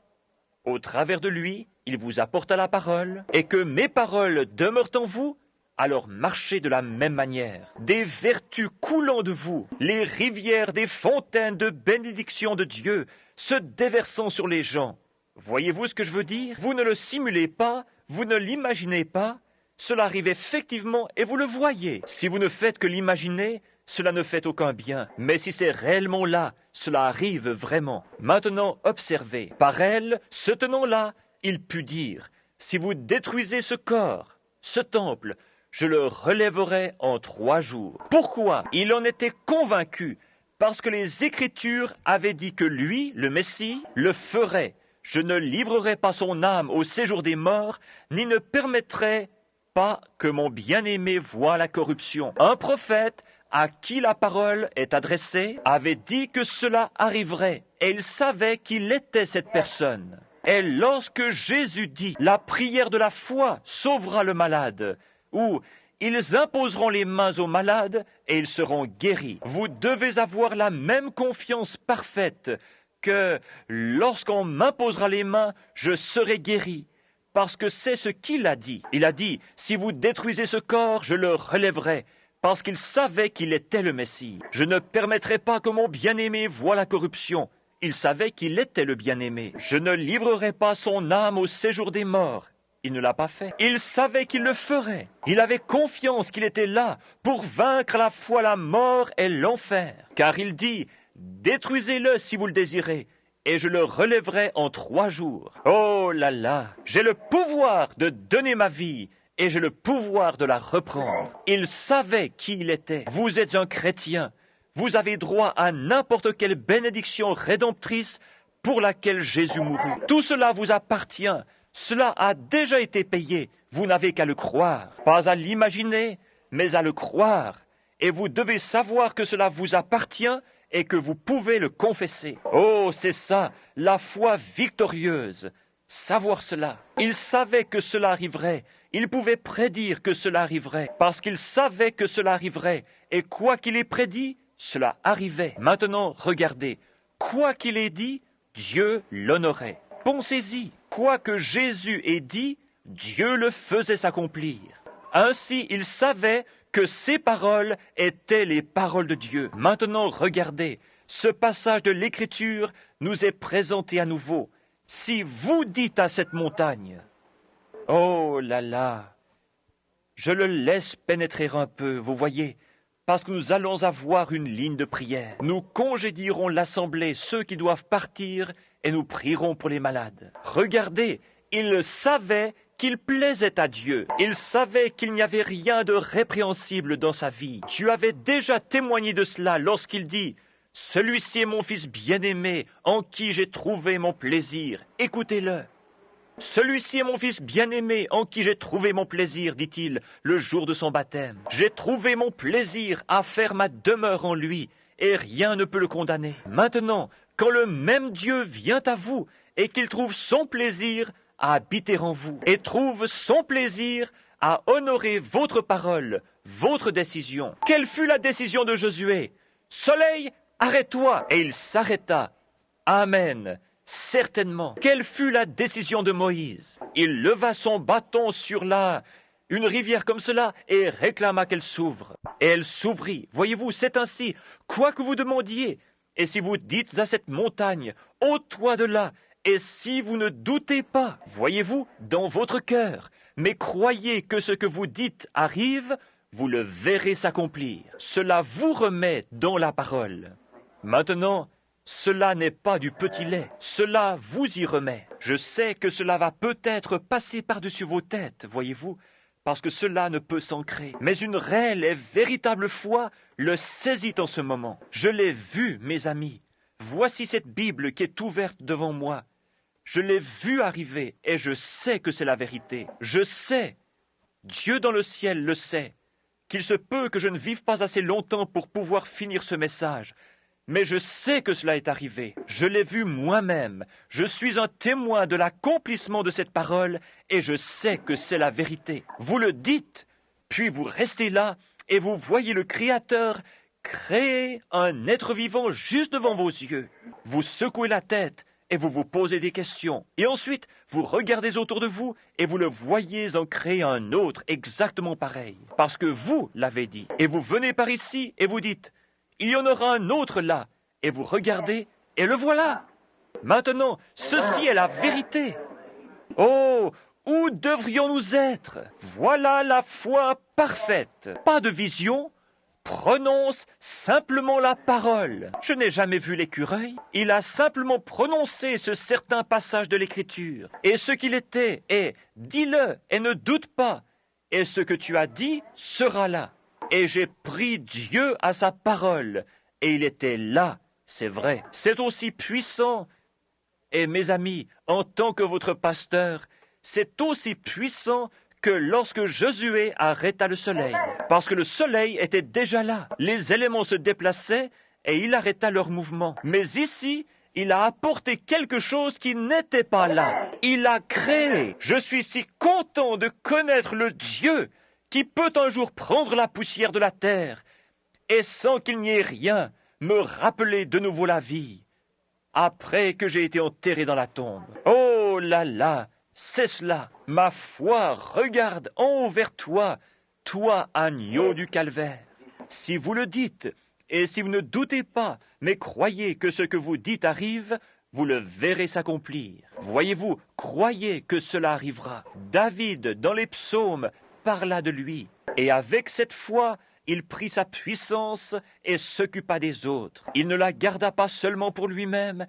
Speaker 1: au travers de lui, il vous apporta la parole, et que mes paroles demeurent en vous, alors marchez de la même manière, des vertus coulant de vous, les rivières des fontaines de bénédiction de Dieu se déversant sur les gens. Voyez-vous ce que je veux dire? Vous ne le simulez pas, vous ne l'imaginez pas, cela arrive effectivement et vous le voyez. Si vous ne faites que l'imaginer, cela ne fait aucun bien. Mais si c'est réellement là, cela arrive vraiment. Maintenant, observez. Par elle, se tenant là, il put dire, si vous détruisez ce corps, ce temple, je le relèverai en 3 jours. Pourquoi? Il en était convaincu, parce que les Écritures avaient dit que lui, le Messie, le ferait. Je ne livrerai pas son âme au séjour des morts, ni ne permettrai pas que mon bien-aimé voie la corruption. Un prophète à qui la parole est adressée avait dit que cela arriverait, et il savait qu'il était cette personne. Et lorsque Jésus dit « La prière de la foi sauvera le malade » ou « Ils imposeront les mains aux malades et ils seront guéris », vous devez avoir la même confiance parfaite que lorsqu'on m'imposera les mains, je serai guéri. Parce que c'est ce qu'il a dit. Il a dit, si vous détruisez ce corps, je le relèverai. Parce qu'il savait qu'il était le Messie. Je ne permettrai pas que mon bien-aimé voie la corruption. Il savait qu'il était le bien-aimé. Je ne livrerai pas son âme au séjour des morts. Il ne l'a pas fait. Il savait qu'il le ferait. Il avait confiance qu'il était là pour vaincre à la fois la mort et l'enfer. Car il dit, détruisez-le si vous le désirez, et je le relèverai en 3 jours. Oh là là, j'ai le pouvoir de donner ma vie, et j'ai le pouvoir de la reprendre. Il savait qui il était. Vous êtes un chrétien. Vous avez droit à n'importe quelle bénédiction rédemptrice pour laquelle Jésus mourut. Tout cela vous appartient. Cela a déjà été payé. Vous n'avez qu'à le croire. Pas à l'imaginer, mais à le croire. Et vous devez savoir que cela vous appartient et que vous pouvez le confesser. Oh, c'est ça, la foi victorieuse. Savoir cela. Il savait que cela arriverait. Il pouvait prédire que cela arriverait. Parce qu'il savait que cela arriverait. Et quoi qu'il ait prédit, cela arrivait. Maintenant, regardez. Quoi qu'il ait dit, Dieu l'honorait. Pensez-y. Quoi que Jésus ait dit, Dieu le faisait s'accomplir. Ainsi, il savait que ces paroles étaient les paroles de Dieu. Maintenant, regardez, ce passage de l'Écriture nous est présenté à nouveau. Si vous dites à cette montagne, « Oh là là, je le laisse pénétrer un peu, vous voyez, parce que nous allons avoir une ligne de prière. Nous congédierons l'assemblée, ceux qui doivent partir, et nous prierons pour les malades. » Regardez, il savait qu'il plaisait à Dieu. Il savait qu'il n'y avait rien de répréhensible dans sa vie. Dieu avait déjà témoigné de cela lorsqu'il dit « Celui-ci est mon fils bien-aimé, en qui j'ai trouvé mon plaisir. Écoutez-le. » Celui-ci est mon fils bien-aimé, en qui j'ai trouvé mon plaisir, dit-il, le jour de son baptême. J'ai trouvé mon plaisir à faire ma demeure en lui, et rien ne peut le condamner. Maintenant, quand le même Dieu vient à vous, et qu'il trouve son plaisir à habiter en vous, et trouve son plaisir à honorer votre parole, votre décision. Quelle fut la décision de Josué? Soleil, arrête-toi! Et il s'arrêta. Amen. Certainement. Quelle fut la décision de Moïse? Il leva son bâton sur une rivière comme cela et réclama qu'elle s'ouvre. Et elle s'ouvrit. Voyez-vous, c'est ainsi. Quoi que vous demandiez, et si vous dites à cette montagne, ôte-toi de là, et si vous ne doutez pas, voyez-vous, dans votre cœur, mais croyez que ce que vous dites arrive, vous le verrez s'accomplir. Cela vous remet dans la parole. Maintenant, cela n'est pas du petit lait, cela vous y remet. Je sais que cela va peut-être passer par-dessus vos têtes, voyez-vous, parce que cela ne peut s'ancrer. Mais une réelle et véritable foi le saisit en ce moment. Je l'ai vu, mes amis. Voici cette Bible qui est ouverte devant moi. Je l'ai vue arriver et je sais que c'est la vérité. Je sais, Dieu dans le ciel le sait, qu'il se peut que je ne vive pas assez longtemps pour pouvoir finir ce message. Mais je sais que cela est arrivé. Je l'ai vu moi-même. Je suis un témoin de l'accomplissement de cette parole et je sais que c'est la vérité. Vous le dites, puis vous restez là et vous voyez le Créateur créer un être vivant juste devant vos yeux. Vous secouez la tête et vous vous posez des questions. Et ensuite, vous regardez autour de vous et vous le voyez en créer un autre exactement pareil. Parce que vous l'avez dit. Et vous venez par ici et vous dites, il y en aura un autre là. Et vous regardez, et le voilà. Maintenant, ceci est la vérité. Oh, où devrions-nous être? Voilà la foi parfaite. Pas de vision, prononce simplement la parole. Je n'ai jamais vu l'écureuil. Il a simplement prononcé ce certain passage de l'Écriture. Et ce qu'il était est, dis-le et ne doute pas. Et ce que tu as dit sera là. Et j'ai pris Dieu à sa parole. Et il était là, c'est vrai. C'est aussi puissant. Et mes amis, en tant que votre pasteur, c'est aussi puissant que lorsque Josué arrêta le soleil, parce que le soleil était déjà là. Les éléments se déplaçaient et il arrêta leur mouvement. Mais ici, il a apporté quelque chose qui n'était pas là. Il a créé. Je suis si content de connaître le Dieu qui peut un jour prendre la poussière de la terre et sans qu'il n'y ait rien, me rappeler de nouveau la vie, après que j'ai été enterré dans la tombe. Oh là là! C'est cela, ma foi, regarde en haut vers toi, toi agneau du calvaire. Si vous le dites, et si vous ne doutez pas, mais croyez que ce que vous dites arrive, vous le verrez s'accomplir. Voyez-vous, croyez que cela arrivera. David, dans les psaumes, parla de lui, et avec cette foi, il prit sa puissance et s'occupa des autres. Il ne la garda pas seulement pour lui-même,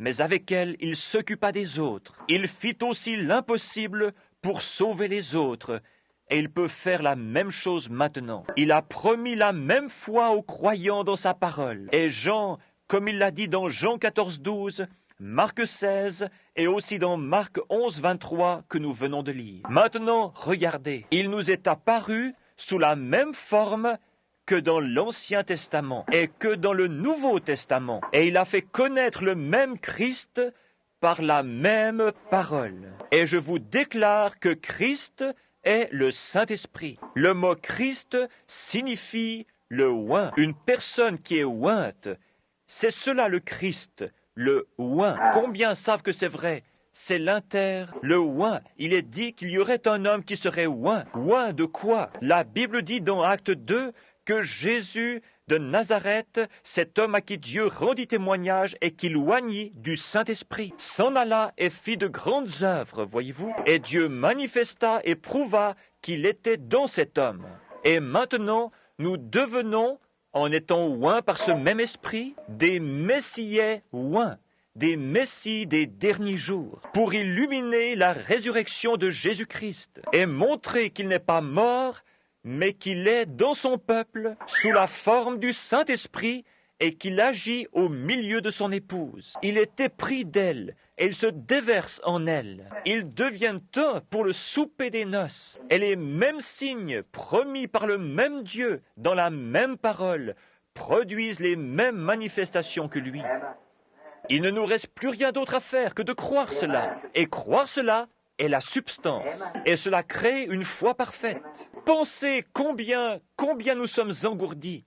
Speaker 1: mais avec elle, il s'occupa des autres. Il fit aussi l'impossible pour sauver les autres, et il peut faire la même chose maintenant. Il a promis la même foi aux croyants dans sa parole. Et Jean, comme il l'a dit dans Jean 14, 12, Marc 16, et aussi dans Marc 11, 23, que nous venons de lire. Maintenant, regardez, il nous est apparu sous la même forme que dans l'Ancien Testament et que dans le Nouveau Testament. Et il a fait connaître le même Christ par la même parole. Et je vous déclare que Christ est le Saint-Esprit. Le mot Christ signifie le oint. Une personne qui est ointe, c'est cela le Christ, le oint. Combien savent que c'est vrai? C'est l'inter, le oint. Il est dit qu'il y aurait un homme qui serait oint. Oint de quoi? La Bible dit dans Acte 2 que Jésus de Nazareth, cet homme à qui Dieu rendit témoignage et qui l'oignit du Saint-Esprit, s'en alla et fit de grandes œuvres, voyez-vous, et Dieu manifesta et prouva qu'il était dans cet homme. Et maintenant, nous devenons, en étant oints par ce même esprit, des messiais oints, des messies des derniers jours, pour illuminer la résurrection de Jésus-Christ et montrer qu'il n'est pas mort, mais qu'il est dans son peuple, sous la forme du Saint-Esprit, et qu'il agit au milieu de son épouse. Il est épris d'elle, et il se déverse en elle. Ils deviennent un pour le souper des noces. Et les mêmes signes promis par le même Dieu, dans la même parole, produisent les mêmes manifestations que lui. Il ne nous reste plus rien d'autre à faire que de croire cela. Et croire cela est la substance. Et cela crée une foi parfaite. Pensez combien nous sommes engourdis.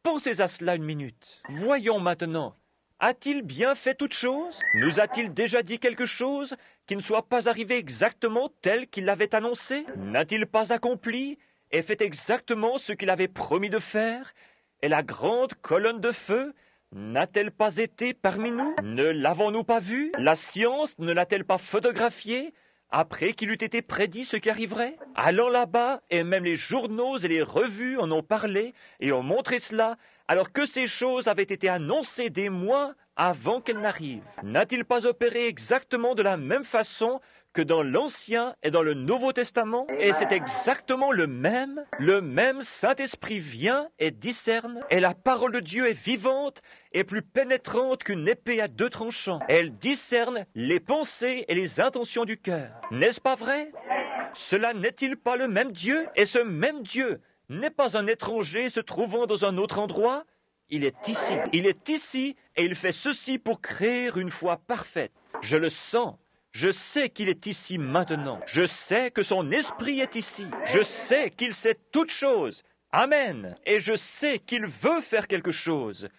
Speaker 1: Pensez à cela une minute. Voyons maintenant. A-t-il bien fait toute chose? Nous a-t-il déjà dit quelque chose qui ne soit pas arrivé exactement tel qu'il l'avait annoncé? N'a-t-il pas accompli et fait exactement ce qu'il avait promis de faire? Et la grande colonne de feu n'a-t-elle pas été parmi nous? Ne l'avons-nous pas vue? La science ne l'a-t-elle pas photographiée après qu'il eût été prédit ce qui arriverait? Allant là-bas, et même les journaux et les revues en ont parlé et ont montré cela, alors que ces choses avaient été annoncées des mois avant qu'elles n'arrivent. N'a-t-il pas opéré exactement de la même façon que dans l'Ancien et dans le Nouveau Testament? Et c'est exactement le même Saint-Esprit vient et discerne, et la parole de Dieu est vivante et plus pénétrante qu'une épée à deux tranchants. Elle discerne les pensées et les intentions du cœur. N'est-ce pas vrai? Cela n'est-il pas le même Dieu? Et ce même Dieu n'est pas un étranger se trouvant dans un autre endroit? Il est ici. Il est ici et il fait ceci pour créer une foi parfaite. Je le sens. Je sais qu'il est ici maintenant. Je sais que son esprit est ici. Je sais qu'il sait toutes choses. Amen. Et je sais qu'il veut faire quelque chose.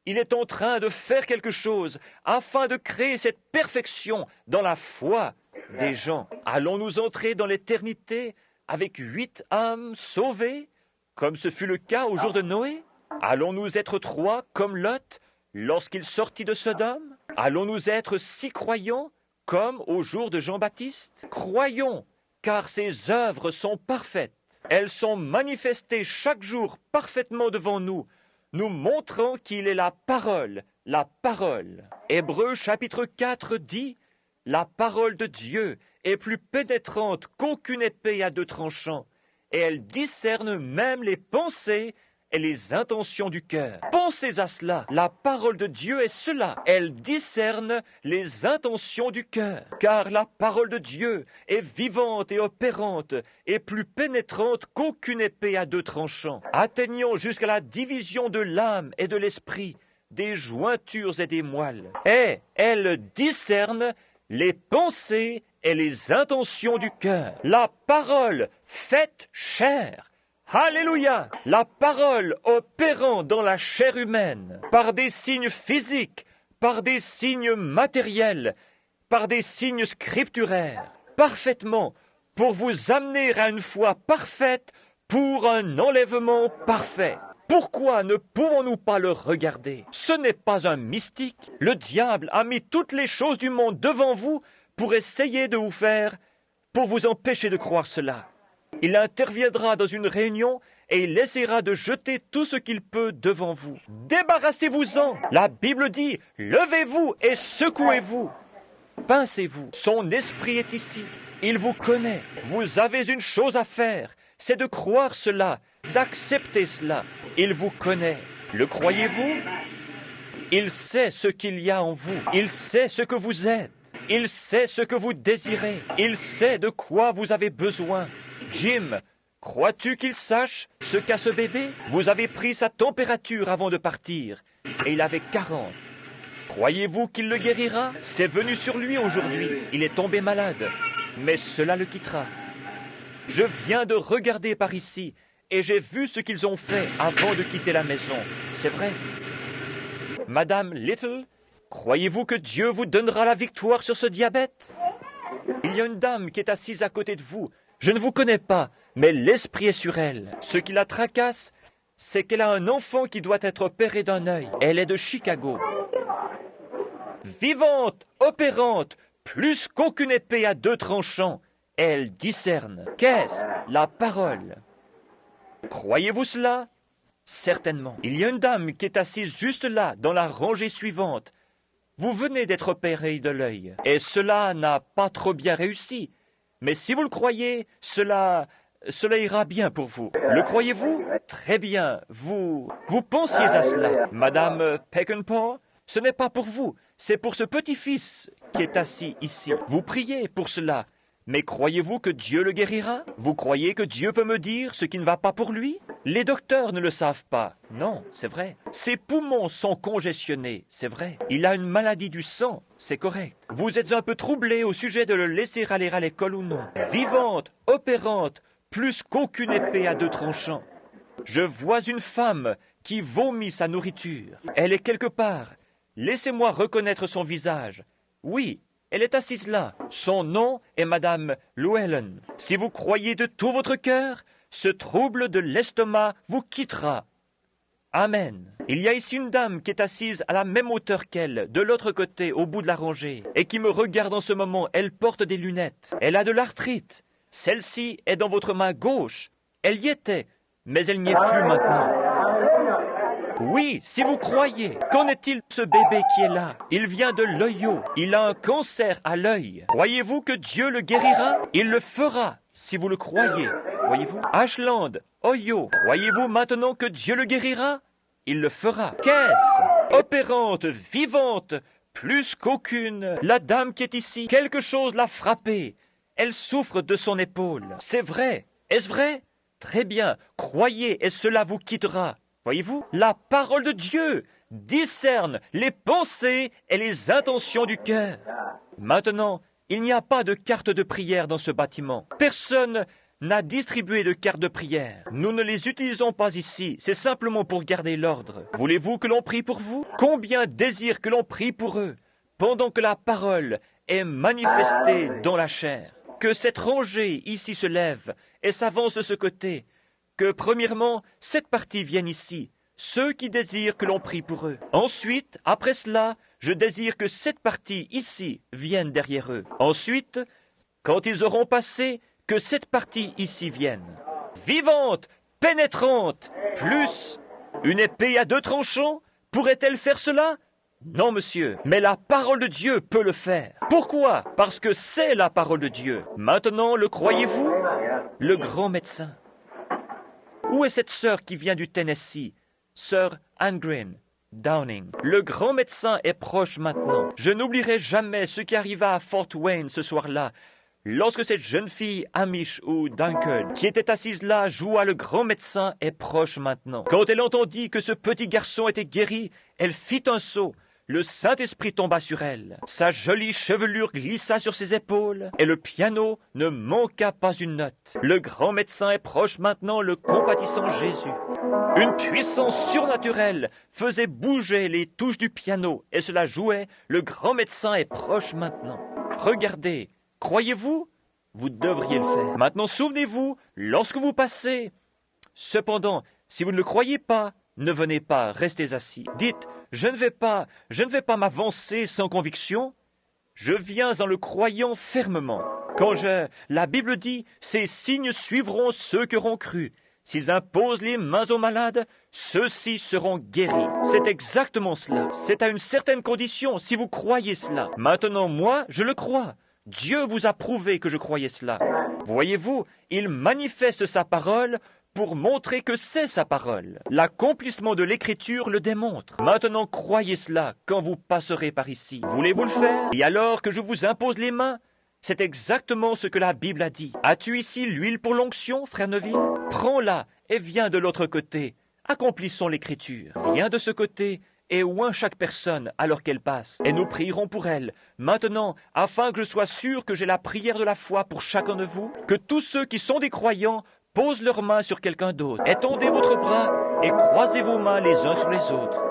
Speaker 1: Il est en train de faire quelque chose afin de créer cette perfection dans la foi des gens. Allons-nous entrer dans l'éternité avec 8 âmes sauvées, comme ce fut le cas au jour de Noé? Allons-nous être 3 comme Lot lorsqu'il sortit de Sodome? Allons-nous être 6 croyants comme au jour de Jean-Baptiste? Croyons, car ses œuvres sont parfaites. Elles sont manifestées chaque jour parfaitement devant nous, nous montrant qu'il est la parole, la parole. Hébreux chapitre 4 dit « La parole de Dieu est plus pénétrante qu'aucune épée à deux tranchants, et elle discerne même les pensées et les intentions du cœur. » Pensez à cela, la parole de Dieu est cela, elle discerne les intentions du cœur, car la parole de Dieu est vivante et opérante et plus pénétrante qu'aucune épée à deux tranchants, atteignant jusqu'à la division de l'âme et de l'esprit, des jointures et des moelles, et elle discerne les pensées et les intentions du cœur. La parole faite chair. Alléluia! La parole opérant dans la chair humaine, par des signes physiques, par des signes matériels, par des signes scripturaires, parfaitement, pour vous amener à une foi parfaite, pour un enlèvement parfait. Pourquoi ne pouvons-nous pas le regarder? Ce n'est pas un mystique. Le diable a mis toutes les choses du monde devant vous pour essayer de vous faire, pour vous empêcher de croire cela. Il interviendra dans une réunion et il essaiera de jeter tout ce qu'il peut devant vous. Débarrassez-vous-en. La Bible dit, levez-vous et secouez-vous. Pincez-vous. Son esprit est ici. Il vous connaît. Vous avez une chose à faire, c'est de croire cela, d'accepter cela. Il vous connaît. Le croyez-vous? Il sait ce qu'il y a en vous. Il sait ce que vous êtes. Il sait ce que vous désirez. Il sait de quoi vous avez besoin. Jim, crois-tu qu'il sache ce qu'a ce bébé? Vous avez pris sa température avant de partir, et il avait 40. Croyez-vous qu'il le guérira? C'est venu sur lui aujourd'hui. Il est tombé malade, mais cela le quittera. Je viens de regarder par ici, et j'ai vu ce qu'ils ont fait avant de quitter la maison. C'est vrai. Madame Little, croyez-vous que Dieu vous donnera la victoire sur ce diabète? Il y a une dame qui est assise à côté de vous. Je ne vous connais pas, mais l'esprit est sur elle. Ce qui la tracasse, c'est qu'elle a un enfant qui doit être opéré d'un œil. Elle est de Chicago. Vivante, opérante, plus qu'aucune épée à deux tranchants, elle discerne. Qu'est-ce? La parole. Croyez-vous cela? Certainement. Il y a une dame qui est assise juste là, dans la rangée suivante. Vous venez d'être opéré de l'œil, et cela n'a pas trop bien réussi. Mais si vous le croyez, cela ira bien pour vous. Le croyez-vous? Très bien. Vous pensiez à cela. Madame Peckinpah, ce n'est pas pour vous, c'est pour ce petit-fils qui est assis ici. Vous priez pour cela. Mais croyez-vous que Dieu le guérira? Vous croyez que Dieu peut me dire ce qui ne va pas pour lui? Les docteurs ne le savent pas. Non, c'est vrai. Ses poumons sont congestionnés. C'est vrai. Il a une maladie du sang. C'est correct. Vous êtes un peu troublé au sujet de le laisser aller à l'école ou non. Vivante, opérante, plus qu'aucune épée à deux tranchants. Je vois une femme qui vomit sa nourriture. Elle est quelque part. Laissez-moi reconnaître son visage. Oui. Elle est assise là. Son nom est Madame Llewellyn. Si vous croyez de tout votre cœur, ce trouble de l'estomac vous quittera. Amen. Il y a ici une dame qui est assise à la même hauteur qu'elle, de l'autre côté, au bout de la rangée, et qui me regarde en ce moment. Elle porte des lunettes. Elle a de l'arthrite. Celle-ci est dans votre main gauche. Elle y était, mais elle n'y est plus maintenant. Oui, si vous croyez. Qu'en est-il de ce bébé qui est là? Il vient de l'Ohio. Il a un cancer à l'œil. Croyez-vous que Dieu le guérira? Il le fera, si vous le croyez. Voyez-vous? Ashland, Ohio. Croyez-vous maintenant que Dieu le guérira? Il le fera. Qu'est-ce? Opérante, vivante, plus qu'aucune. La dame qui est ici, quelque chose l'a frappée. Elle souffre de son épaule. C'est vrai. Est-ce vrai? Très bien. Croyez et cela vous quittera. Voyez-vous, la parole de Dieu discerne les pensées et les intentions du cœur. Maintenant, il n'y a pas de carte de prière dans ce bâtiment. Personne n'a distribué de carte de prière. Nous ne les utilisons pas ici, c'est simplement pour garder l'ordre. Voulez-vous que l'on prie pour vous? Combien désirent que l'on prie pour eux, pendant que la parole est manifestée dans la chair? Que cette rangée ici se lève et s'avance de ce côté. Que, premièrement, cette partie vienne ici, ceux qui désirent que l'on prie pour eux. Ensuite, après cela, je désire que cette partie ici vienne derrière eux. Ensuite, quand ils auront passé, que cette partie ici vienne. vivante, pénétrante. Plus, une épée à 2 tranchants, pourrait-elle faire cela? Non, monsieur, mais la parole de Dieu peut le faire. Pourquoi? Parce que c'est la parole de Dieu. Maintenant, le croyez-vous? Le grand médecin. Où est cette sœur qui vient du Tennessee? Sœur Anne Green Downing. Le grand médecin est proche maintenant. Je n'oublierai jamais ce qui arriva à Fort Wayne ce soir-là, lorsque cette jeune fille Amish ou Duncan, qui était assise là, joua le grand médecin est proche maintenant. Quand elle entendit que ce petit garçon était guéri, elle fit un saut. Le Saint-Esprit tomba sur elle. Sa jolie chevelure glissa sur ses épaules, et le piano ne manqua pas une note. Le grand médecin est proche maintenant, le compatissant Jésus. Une puissance surnaturelle faisait bouger les touches du piano, et cela jouait. Le grand médecin est proche maintenant. Regardez, croyez-vous? Vous devriez le faire. Maintenant, souvenez-vous, lorsque vous passez. Cependant, si vous ne le croyez pas, ne venez pas, restez assis. Dites, je ne vais pas m'avancer sans conviction. Je viens en le croyant fermement. La Bible dit, ces signes suivront ceux qui auront cru. S'ils imposent les mains aux malades, ceux-ci seront guéris. C'est exactement cela. C'est à une certaine condition, si vous croyez cela. Maintenant, moi, je le crois. Dieu vous a prouvé que je croyais cela. Voyez-vous, il manifeste sa parole pour montrer que c'est sa parole. L'accomplissement de l'Écriture le démontre. Maintenant, croyez cela quand vous passerez par ici. Voulez-vous le faire? Et alors que je vous impose les mains? C'est exactement ce que la Bible a dit. As-tu ici l'huile pour l'onction, frère Neville? Prends-la et viens de l'autre côté. Accomplissons l'Écriture. Viens de ce côté et oins chaque personne alors qu'elle passe. Et nous prierons pour elle. Maintenant, afin que je sois sûr que j'ai la prière de la foi pour chacun de vous, que tous ceux qui sont des croyants posent leurs mains sur quelqu'un d'autre. Étendez votre bras et croisez vos mains les uns sur les autres.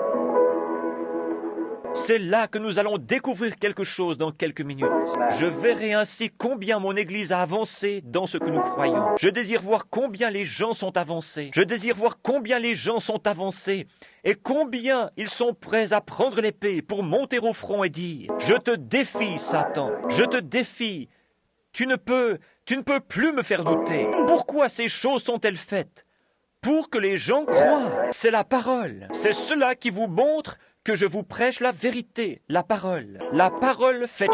Speaker 1: C'est là que nous allons découvrir quelque chose dans quelques minutes. Je verrai ainsi combien mon Église a avancé dans ce que nous croyons. Je désire voir combien les gens sont avancés. Je désire voir combien les gens sont avancés et combien ils sont prêts à prendre l'épée pour monter au front et dire « Je te défie, Satan, je te défie. Tu ne peux plus me faire douter. Pourquoi ces choses sont-elles faites? Pour que les gens croient. C'est la parole. C'est cela qui vous montre que je vous prêche la vérité, la parole. La parole faite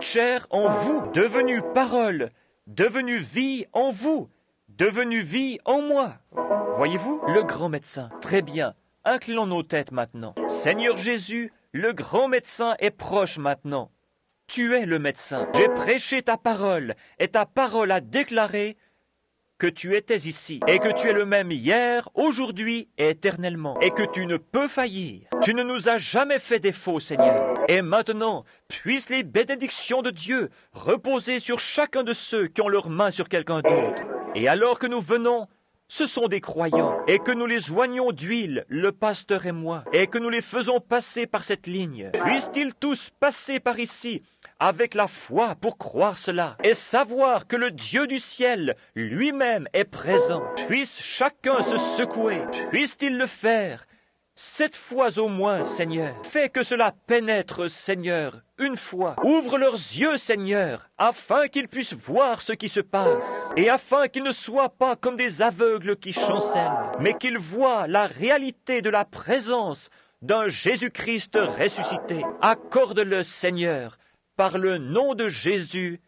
Speaker 1: chair en vous, devenue parole, devenue vie en vous, devenue vie en moi. Voyez-vous, le grand médecin. Très bien, inclinons nos têtes maintenant. Seigneur Jésus, le grand médecin est proche maintenant. Tu es le médecin. J'ai prêché ta parole, et ta parole a déclaré que tu étais ici, et que tu es le même hier, aujourd'hui et éternellement, et que tu ne peux faillir. Tu ne nous as jamais fait défaut, Seigneur. Et maintenant, puissent les bénédictions de Dieu reposer sur chacun de ceux qui ont leurs mains sur quelqu'un d'autre. Et alors que nous venons, ce sont des croyants, et que nous les oignons d'huile, le pasteur et moi, et que nous les faisons passer par cette ligne. Puissent-ils tous passer par ici, avec la foi pour croire cela, et savoir que le Dieu du ciel lui-même est présent. Puisse chacun se secouer, puisse-t-il le faire, 7 fois au moins, Seigneur. Fais que cela pénètre, Seigneur, une fois. Ouvre leurs yeux, Seigneur, afin qu'ils puissent voir ce qui se passe, et afin qu'ils ne soient pas comme des aveugles qui chancellent, mais qu'ils voient la réalité de la présence d'un Jésus-Christ ressuscité. Accorde-le, Seigneur, par le nom de Jésus.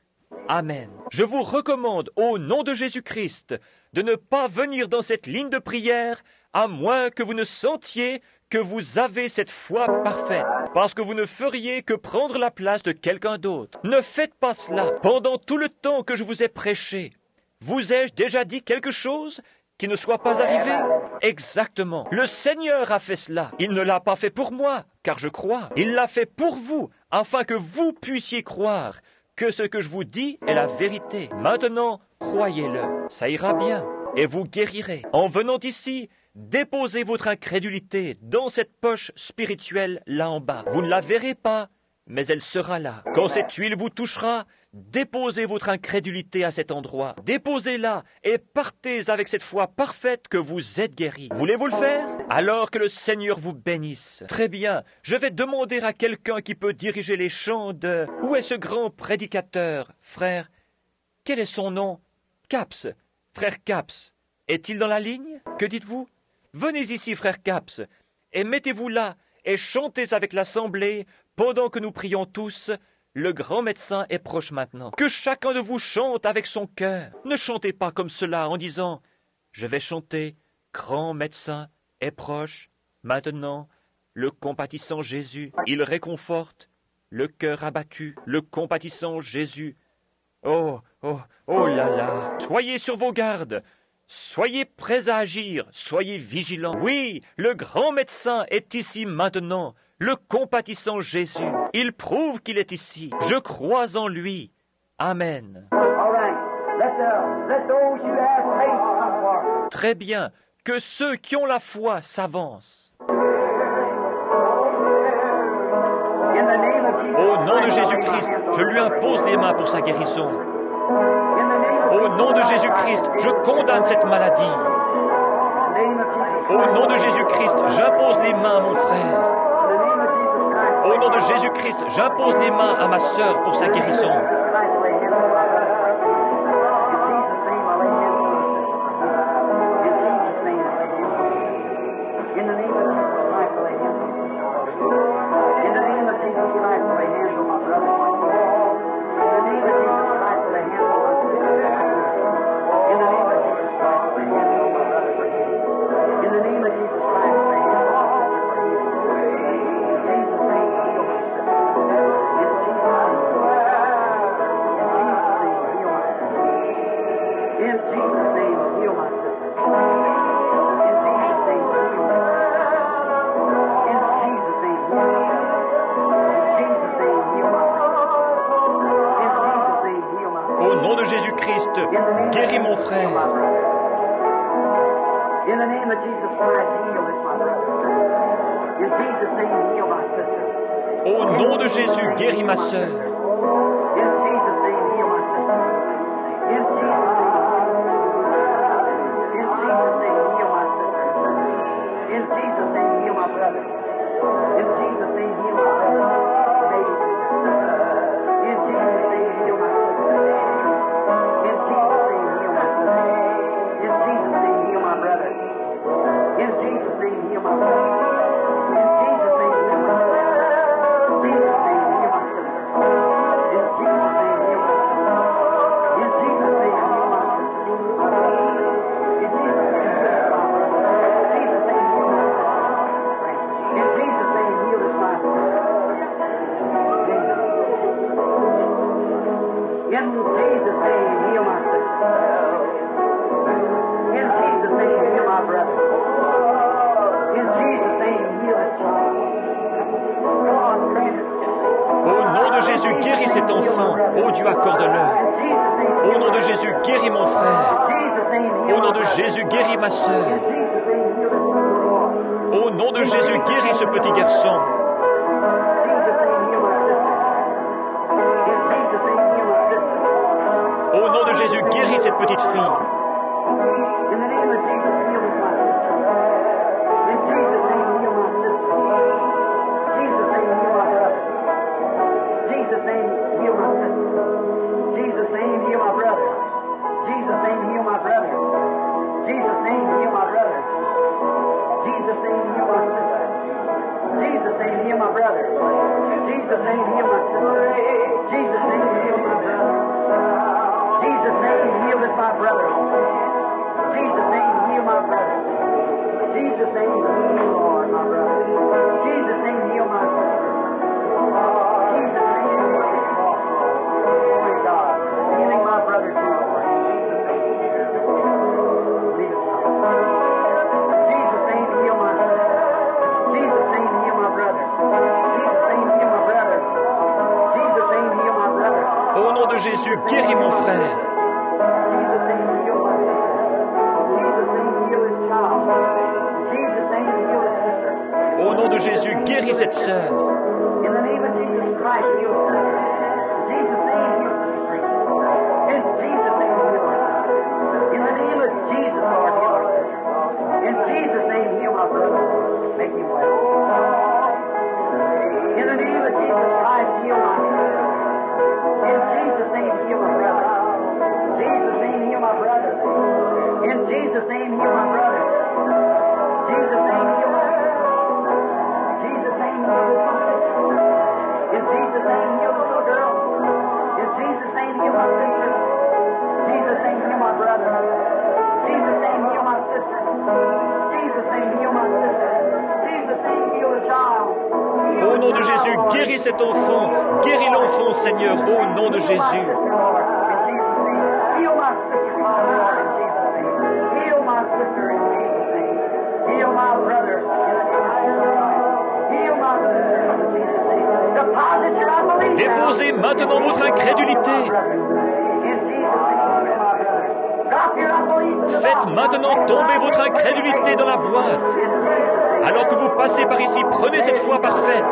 Speaker 1: Amen. Je vous recommande, au nom de Jésus-Christ, de ne pas venir dans cette ligne de prière à moins que vous ne sentiez que vous avez cette foi parfaite, parce que vous ne feriez que prendre la place de quelqu'un d'autre. Ne faites pas cela. Pendant tout le temps que je vous ai prêché, vous ai-je déjà dit quelque chose qui ne soit pas arrivé? Exactement. Le Seigneur a fait cela. Il ne l'a pas fait pour moi, car je crois. Il l'a fait pour vous, afin que vous puissiez croire que ce que je vous dis est la vérité. Maintenant, croyez-le. Ça ira bien, et vous guérirez. En venant ici, déposez votre incrédulité dans cette poche spirituelle là en bas. Vous ne la verrez pas, mais elle sera là. Quand cette huile vous touchera, déposez votre incrédulité à cet endroit. Déposez-la et partez avec cette foi parfaite que vous êtes guéri. Voulez-vous le faire? Alors que le Seigneur vous bénisse. Très bien, je vais demander à quelqu'un qui peut diriger les chants de... Où est ce grand prédicateur, frère? Quel est son nom? Capps, frère Capps. Est-il dans la ligne? Que dites-vous? Venez ici, frère Capps, et mettez-vous là, et chantez avec l'assemblée, pendant que nous prions tous. Le grand médecin est proche maintenant. Que chacun de vous chante avec son cœur. Ne chantez pas comme cela en disant « Je vais chanter, grand médecin est proche, maintenant, le compatissant Jésus, il réconforte, le cœur abattu, le compatissant Jésus. Oh, oh, oh là là! Soyez sur vos gardes! Soyez prêts à agir, soyez vigilants. Oui, le grand médecin est ici maintenant, le compatissant Jésus. Il prouve qu'il est ici. Je crois en lui. Amen. Très bien, que ceux qui ont la foi s'avancent. Au nom de Jésus-Christ, je lui impose les mains pour sa guérison. Au nom de Jésus-Christ, je condamne cette maladie. Au nom de Jésus-Christ, j'impose les mains à mon frère. Au nom de Jésus-Christ, j'impose les mains à ma sœur pour sa guérison. Au nom de Jésus-Christ, guéris mon frère. Au nom de Jésus, guéris ma sœur. Jésus, guéris cet enfant. Oh Dieu, accorde-le. Au nom de Jésus, guéris mon frère. Au nom de Jésus, guéris ma sœur. Au nom de Jésus, guéris ce petit garçon. Au nom de Jésus, guéris cette petite fille. Au nom de Jésus, guéris mon frère. Au nom de Jésus, guéris cette sœur.
Speaker 2: Jesus' name, heal my brother. Jesus' name, heal my sister. Jesus' name, heal this one sister. In Jesus' name, heal this little girl. In Jesus' name, heal my sister. Jesus' name, heal my brother. Jesus' name, heal my sister. Jesus' name, heal my sister. Jesus' name, heal the child.
Speaker 1: Au nom de Jésus, guéris cet enfant. Guéris l'enfant, Seigneur, au nom de Jésus. Déposez maintenant votre incrédulité. Faites maintenant tomber votre incrédulité dans la boîte. Alors que vous passez par ici, prenez cette foi parfaite.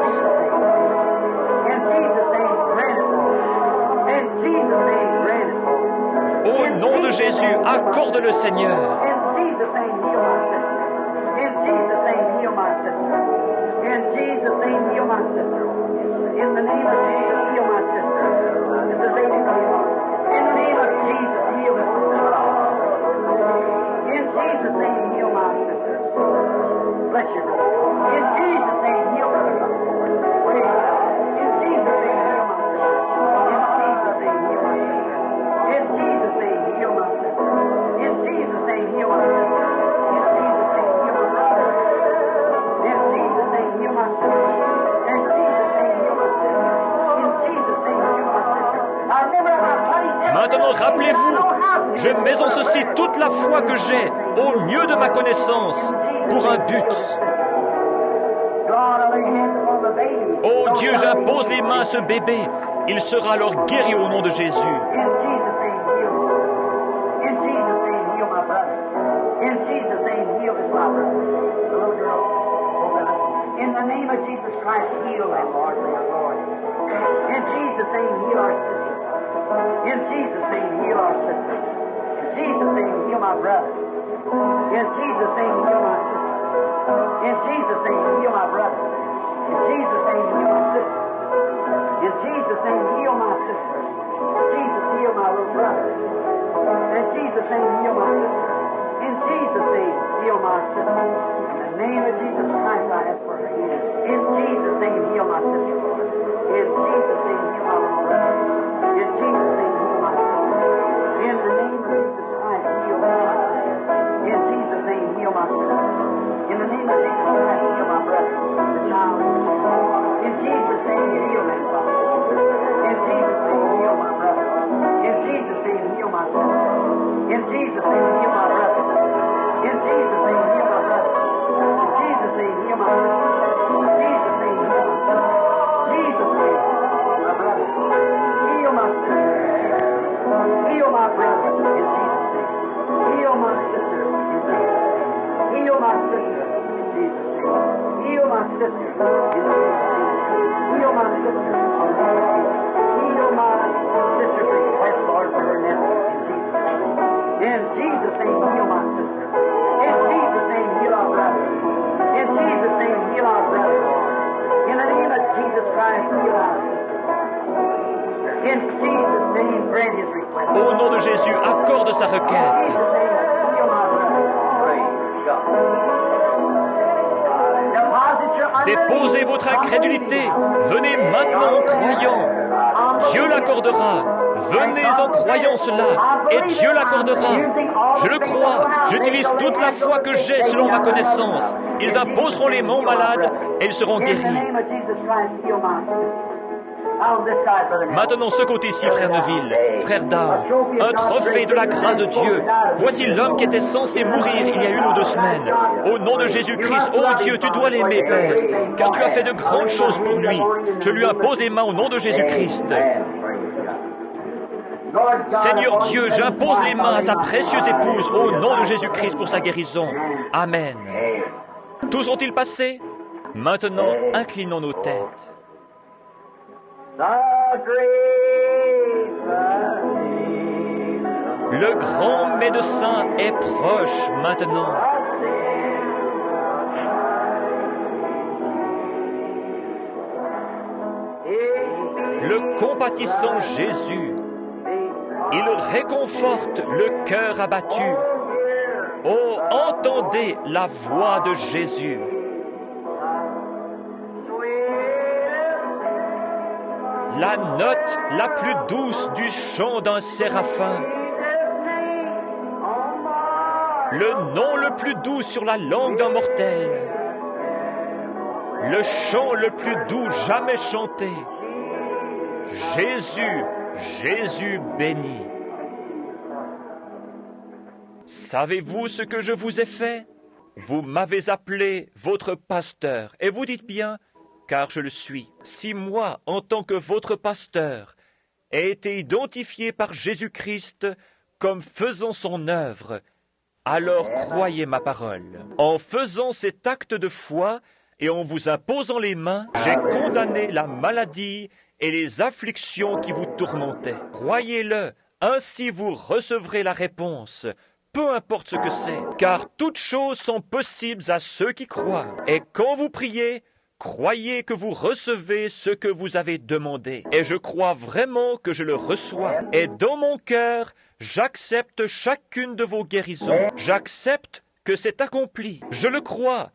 Speaker 1: Au nom de Jésus, accorde-le, Seigneur. Maintenant, rappelez-vous, je mets en ceci toute la foi que j'ai, au mieux de ma connaissance, pour un but. Oh Dieu, j'impose les mains à ce bébé. Il sera alors guéri au nom de Jésus.
Speaker 2: In Jesus' name, heal our sister. In Jesus' name, heal my brother. In Jesus' name, heal my sister. In Jesus' name, heal my brother. In Jesus' name, heal my sister. In Jesus' name, heal my sister. Jesus, heal my little brother. In Jesus' name, heal my sister. In Jesus' name, heal my sister. In the name of Jesus Christ, I ask for her healing. In Jesus' name, heal my sister. In Jesus' name, heal my little brother. In Jesus' name, heal my sister. In the name of Jesus Christ, heal my sister. In Jesus' name, heal my sister. In the name of Jesus Christ, heal my brother, the child. In Jesus' name, heal him, Father. In Jesus' name, heal my brother. In Jesus' name, heal my sister. In Jesus' name, heal my brother. In Jesus' name, heal my brother. In Jesus' name, heal my sister. In Jesus' name, heal my sister. Jesus' name, my brother. Heal my sister. Heal my brother in Jesus' name. Heal my sister in Jesus' name. Heal my sister in Jesus' name. Heal my sister in Jesus' name. Heal my sister in Jesus' name. Heal my sister's request, Lord, for her nephew in Jesus' name. In Jesus' name, heal my sister. In Jesus' name, heal our brother. In Jesus' name, heal our brother, Lord. In the name of Jesus Christ, heal our sister. In Jesus' name, grant his request.
Speaker 1: Au nom de Jésus, accorde sa requête. Déposez votre incrédulité. Venez maintenant en croyant. Dieu l'accordera. Venez en croyant cela, et Dieu l'accordera. Je le crois. J'utilise toute la foi que j'ai selon ma connaissance. Ils imposeront les mains aux malades et ils seront guéris. Maintenant, ce côté-ci, frère Neville, frère Down, un trophée de la grâce de Dieu. Voici l'homme qui était censé mourir il y a 1 ou 2 semaines. Au nom de Jésus-Christ, oh Dieu, tu dois l'aimer, Père, car tu as fait de grandes choses pour lui. Je lui impose les mains au nom de Jésus-Christ. Seigneur Dieu, j'impose les mains à sa précieuse épouse au nom de Jésus-Christ pour sa guérison. Amen. Tous ont-ils passé? Maintenant, inclinons nos têtes. Le grand médecin est proche maintenant. Le compatissant Jésus, il réconforte le cœur abattu. Oh, entendez la voix de Jésus. La note la plus douce du chant d'un séraphin. Le nom le plus doux sur la langue d'un mortel. Le chant le plus doux jamais chanté. Jésus, Jésus béni. Savez-vous ce que je vous ai fait? Vous m'avez appelé votre pasteur, et vous dites bien, car je le suis. Si moi, en tant que votre pasteur, ai été identifié par Jésus-Christ comme faisant son œuvre, alors croyez ma parole. En faisant cet acte de foi et en vous imposant les mains, j'ai condamné la maladie et les afflictions qui vous tourmentaient. Croyez-le, ainsi vous recevrez la réponse, peu importe ce que c'est, car toutes choses sont possibles à ceux qui croient. Et quand vous priez, croyez que vous recevez ce que vous avez demandé. Et je crois vraiment que je le reçois. Et dans mon cœur, j'accepte chacune de vos guérisons. J'accepte que c'est accompli. Je le crois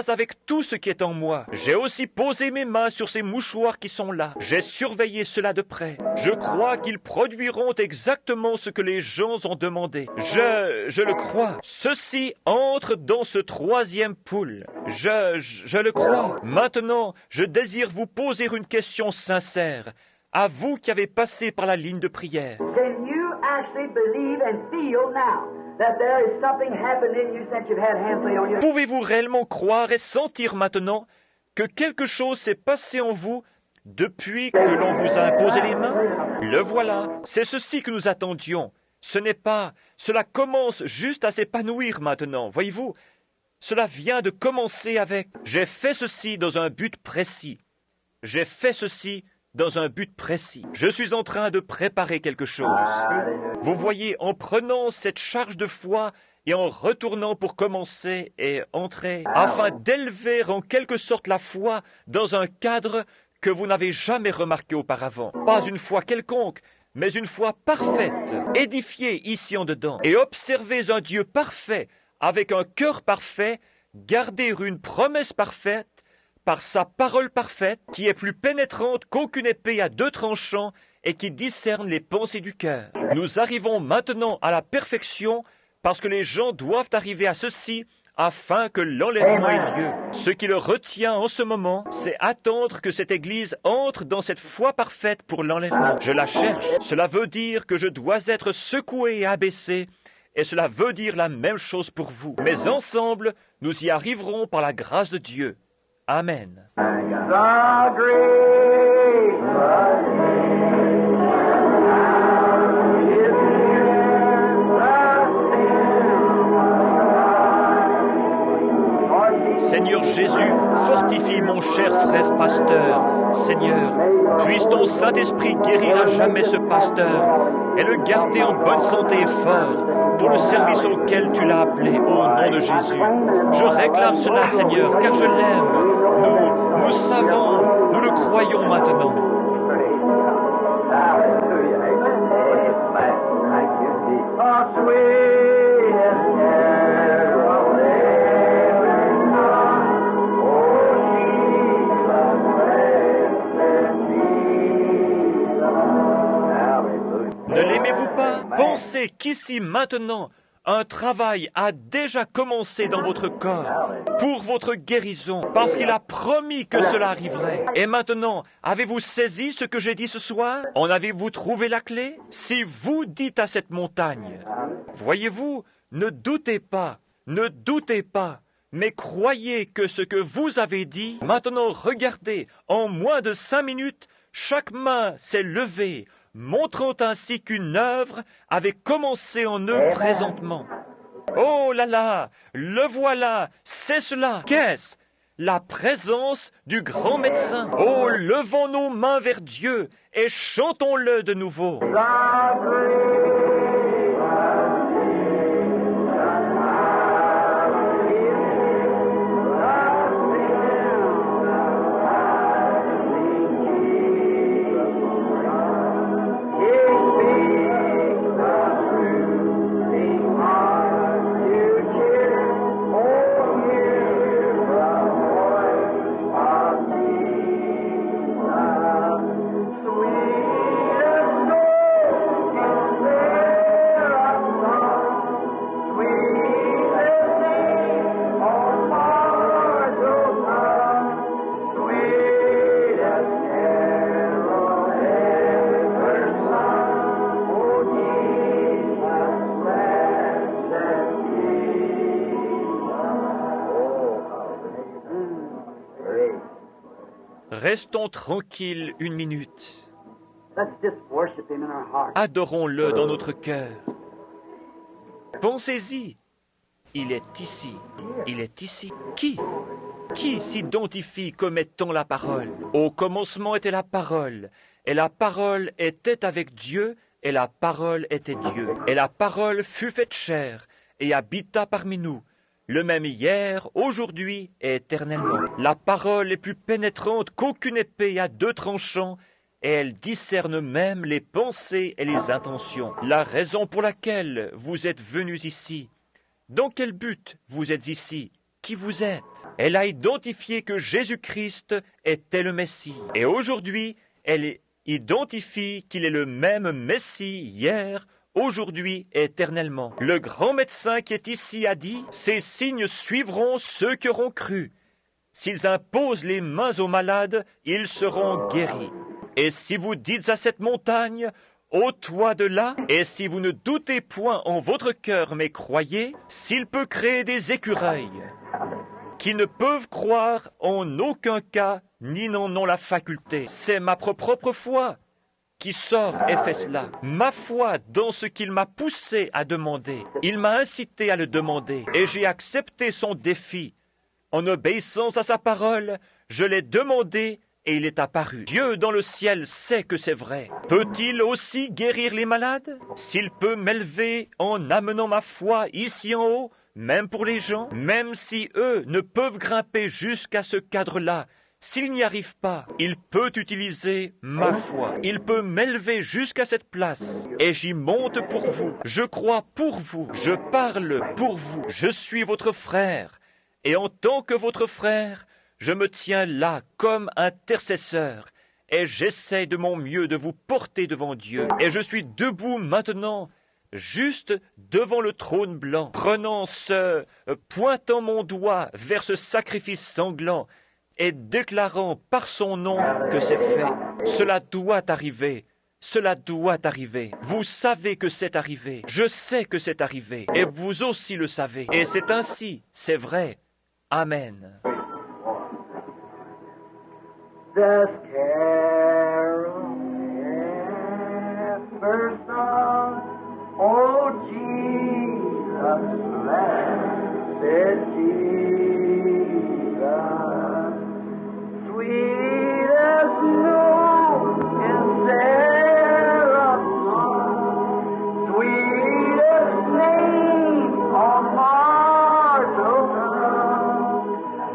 Speaker 1: avec tout ce qui est en moi. J'ai aussi posé mes mains sur ces mouchoirs qui sont là. J'ai surveillé cela de près. Je crois qu'ils produiront exactement ce que les gens ont demandé. Je le crois. Ceci entre dans ce troisième pool. Je le crois. Maintenant, je désire vous poser une question sincère. À vous qui avez passé par la ligne de prière.
Speaker 2: Can you actually believe and feel now that there is something happened in you since you've had hands laid on you?
Speaker 1: Pouvez-vous réellement croire et sentir maintenant que quelque chose s'est passé en vous depuis que l'on vous a imposé les mains? Le voilà. C'est ceci que nous attendions. Ce n'est pas... Cela commence juste à s'épanouir maintenant, voyez-vous. Cela vient de commencer avec « J'ai fait ceci dans un but précis. J'ai fait ceci dans un but précis. Je suis en train de préparer quelque chose. » Vous voyez, en prenant cette charge de foi et en retournant pour commencer et entrer, afin d'élever en quelque sorte la foi dans un cadre que vous n'avez jamais remarqué auparavant. Pas une foi quelconque, mais une foi parfaite, édifiée ici en dedans. Et observez un Dieu parfait, avec un cœur parfait, garder une promesse parfaite, par sa parole parfaite, qui est plus pénétrante qu'aucune épée à deux tranchants et qui discerne les pensées du cœur. Nous arrivons maintenant à la perfection parce que les gens doivent arriver à ceci afin que l'enlèvement ait lieu. Ce qui le retient en ce moment, c'est attendre que cette Église entre dans cette foi parfaite pour l'enlèvement. Je la cherche. Cela veut dire que je dois être secoué et abaissé, et cela veut dire la même chose pour vous. Mais ensemble, nous y arriverons par la grâce de Dieu. Amen.
Speaker 2: The great
Speaker 1: Seigneur Jésus, fortifie mon cher frère pasteur. Seigneur, puisse ton Saint-Esprit guérir à jamais ce pasteur et le garder en bonne santé et fort pour le service auquel tu l'as appelé, au nom de Jésus. Je réclame cela, Seigneur, car je l'aime. Nous savons, nous le croyons maintenant. Ne l'aimez-vous pas? Pensez qu'ici maintenant, un travail a déjà commencé dans votre corps pour votre guérison, parce qu'il a promis que cela arriverait. Et maintenant, avez-vous saisi ce que j'ai dit ce soir? En avez-vous trouvé la clé? Si vous dites à cette montagne, voyez-vous, ne doutez pas, mais croyez que ce que vous avez dit, maintenant regardez, en moins de 5 minutes, chaque main s'est levée, montrant ainsi qu'une œuvre avait commencé en eux présentement. Oh là là, le voilà, c'est cela. Qu'est-ce? La présence du grand médecin. Oh, levons nos mains vers Dieu et chantons-le de nouveau. Restons tranquilles une minute.
Speaker 2: Let's just worship Him in our heart.
Speaker 1: Adorons-le dans notre cœur. Pensez-y. Il est ici. Il est ici. Qui s'identifie comme étant la parole? Au commencement était la parole, et la parole était avec Dieu, et la parole était Dieu. Et la parole fut faite chair, et habita parmi nous, le même hier, aujourd'hui et éternellement. La parole est plus pénétrante qu'aucune épée à deux tranchants, et elle discerne même les pensées et les intentions. La raison pour laquelle vous êtes venus ici, dans quel but vous êtes ici, qui vous êtes? Elle a identifié que Jésus-Christ était le Messie. Et aujourd'hui, elle identifie qu'il est le même Messie hier, aujourd'hui et éternellement. Le grand médecin qui est ici a dit, « Ces signes suivront ceux qui auront cru. S'ils imposent les mains aux malades, ils seront guéris. Et si vous dites à cette montagne, « ôte-toi de là », et si vous ne doutez point en votre cœur, mais croyez, s'il peut créer des écureuils, qui ne peuvent croire en aucun cas, ni n'en ont la faculté. C'est ma propre foi qui sort et fait cela. Ma foi dans ce qu'il m'a poussé à demander. Il m'a incité à le demander, et j'ai accepté son défi. En obéissant à sa parole, je l'ai demandé, et il est apparu. Dieu dans le ciel sait que c'est vrai. Peut-il aussi guérir les malades? S'il peut m'élever en amenant ma foi ici en haut, même pour les gens, même si eux ne peuvent grimper jusqu'à ce cadre-là, s'il n'y arrive pas, il peut utiliser ma foi. Il peut m'élever jusqu'à cette place, et j'y monte pour vous. Je crois pour vous. Je parle pour vous. Je suis votre frère, et en tant que votre frère, je me tiens là comme intercesseur, et j'essaie de mon mieux de vous porter devant Dieu. Et je suis debout maintenant, juste devant le trône blanc, pointant mon doigt vers ce sacrifice sanglant, et déclarant par son nom que c'est fait. Cela doit arriver. Cela doit arriver. Vous savez que c'est arrivé. Je sais que c'est arrivé. Et vous aussi le savez. Et c'est ainsi. C'est vrai. Amen.
Speaker 2: The carol ever sung, oh Jesus, blessed Jesus, sweet as snow in seraph's song, sweetest name on mortal tongue,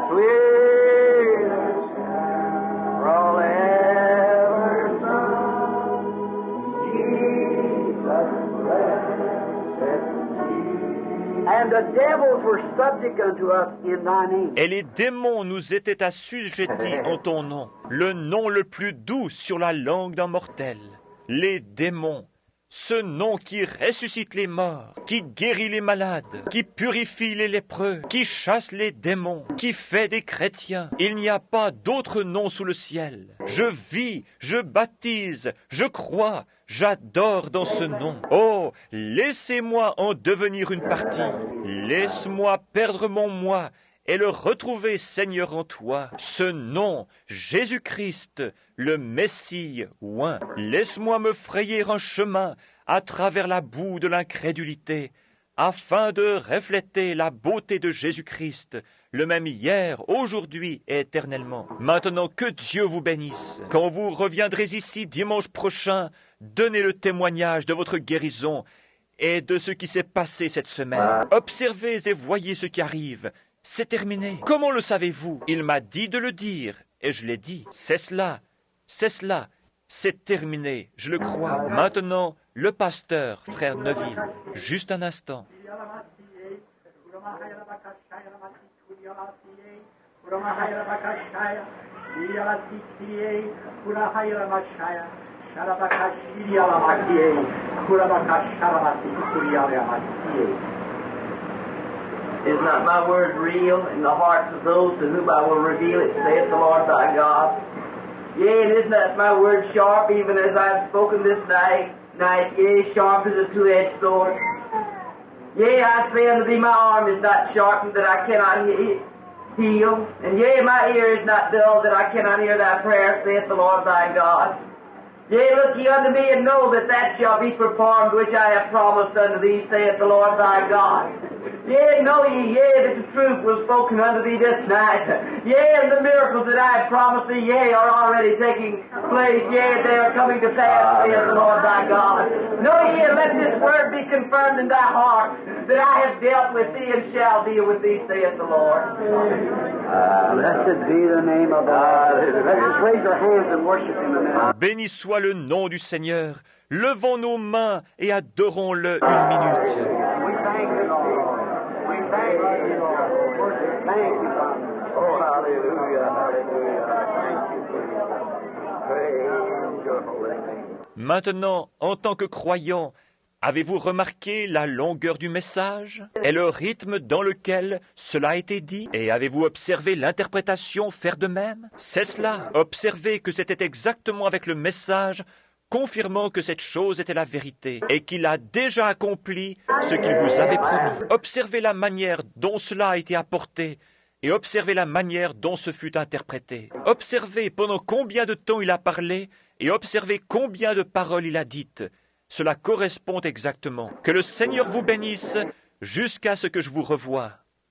Speaker 2: sweetest carol ever sung, Jesus, blessed Jesus. And the devils were subject unto us in thy name.
Speaker 1: Et les démons nous étaient assujettis en ton nom, le nom le plus doux sur la langue d'un mortel. Les démons, ce nom qui ressuscite les morts, qui guérit les malades, qui purifie les lépreux, qui chasse les démons, qui fait des chrétiens. Il n'y a pas d'autre nom sous le ciel. Je vis, je baptise, je crois, j'adore dans ce nom. Oh, laissez-moi en devenir une partie. Laisse-moi perdre mon moi et le retrouver, Seigneur, en toi. Ce nom, Jésus-Christ, le Messie oint. Laisse-moi me frayer un chemin à travers la boue de l'incrédulité, afin de refléter la beauté de Jésus-Christ, le même hier, aujourd'hui et éternellement. Maintenant, que Dieu vous bénisse. Quand vous reviendrez ici dimanche prochain, donnez le témoignage de votre guérison et de ce qui s'est passé cette semaine. Observez et voyez ce qui arrive. C'est terminé. Comment le savez-vous? Il m'a dit de le dire, et je l'ai dit. C'est cela, c'est terminé, je le crois. Maintenant, le pasteur, frère Neville, juste un instant.
Speaker 3: Is not my word real in the hearts of those to whom I will reveal it, saith the Lord thy God? Yea, and isn't that my word sharp, even as I've spoken this night, yea, sharp as a two-edged sword? Yea, I say unto thee, my arm is not sharpened that I cannot hit. heal. And yea, my ear is not dull that I cannot hear thy prayer, saith the Lord thy God. Yea, look ye unto me, and know that that shall be performed which I have promised unto thee, saith the Lord thy God. Yea, know ye, that the truth was spoken unto thee this night. Yea, and the miracles that I have promised thee, are already taking place. Yea, they are coming to pass, saith the Lord thy God. Know ye, and let this word be confirmed in thy heart, that I have dealt with thee and shall deal with thee, saith the Lord.
Speaker 2: Blessed be the name of the Lord. Let us raise our hands and worship Him in the
Speaker 1: Béni soit le nom du Seigneur. Levons nos mains et adorons-le une minute.
Speaker 2: We thank you, Lord. We thank you, Lord. Thank you, Father. Oh, hallelujah, hallelujah. Thank you, Jesus. Praise your holy name.
Speaker 1: Maintenant, en tant que croyant, avez-vous remarqué la longueur du message et le rythme dans lequel cela a été dit? Et avez-vous observé l'interprétation faire de même? C'est cela. Observez que c'était exactement avec le message, confirmant que cette chose était la vérité et qu'il a déjà accompli ce qu'il vous avait promis. Observez la manière dont cela a été apporté et observez la manière dont ce fut interprété. Observez pendant combien de temps il a parlé et observez combien de paroles il a dites. Cela correspond exactement. Que le Seigneur vous bénisse jusqu'à ce que je vous revoie.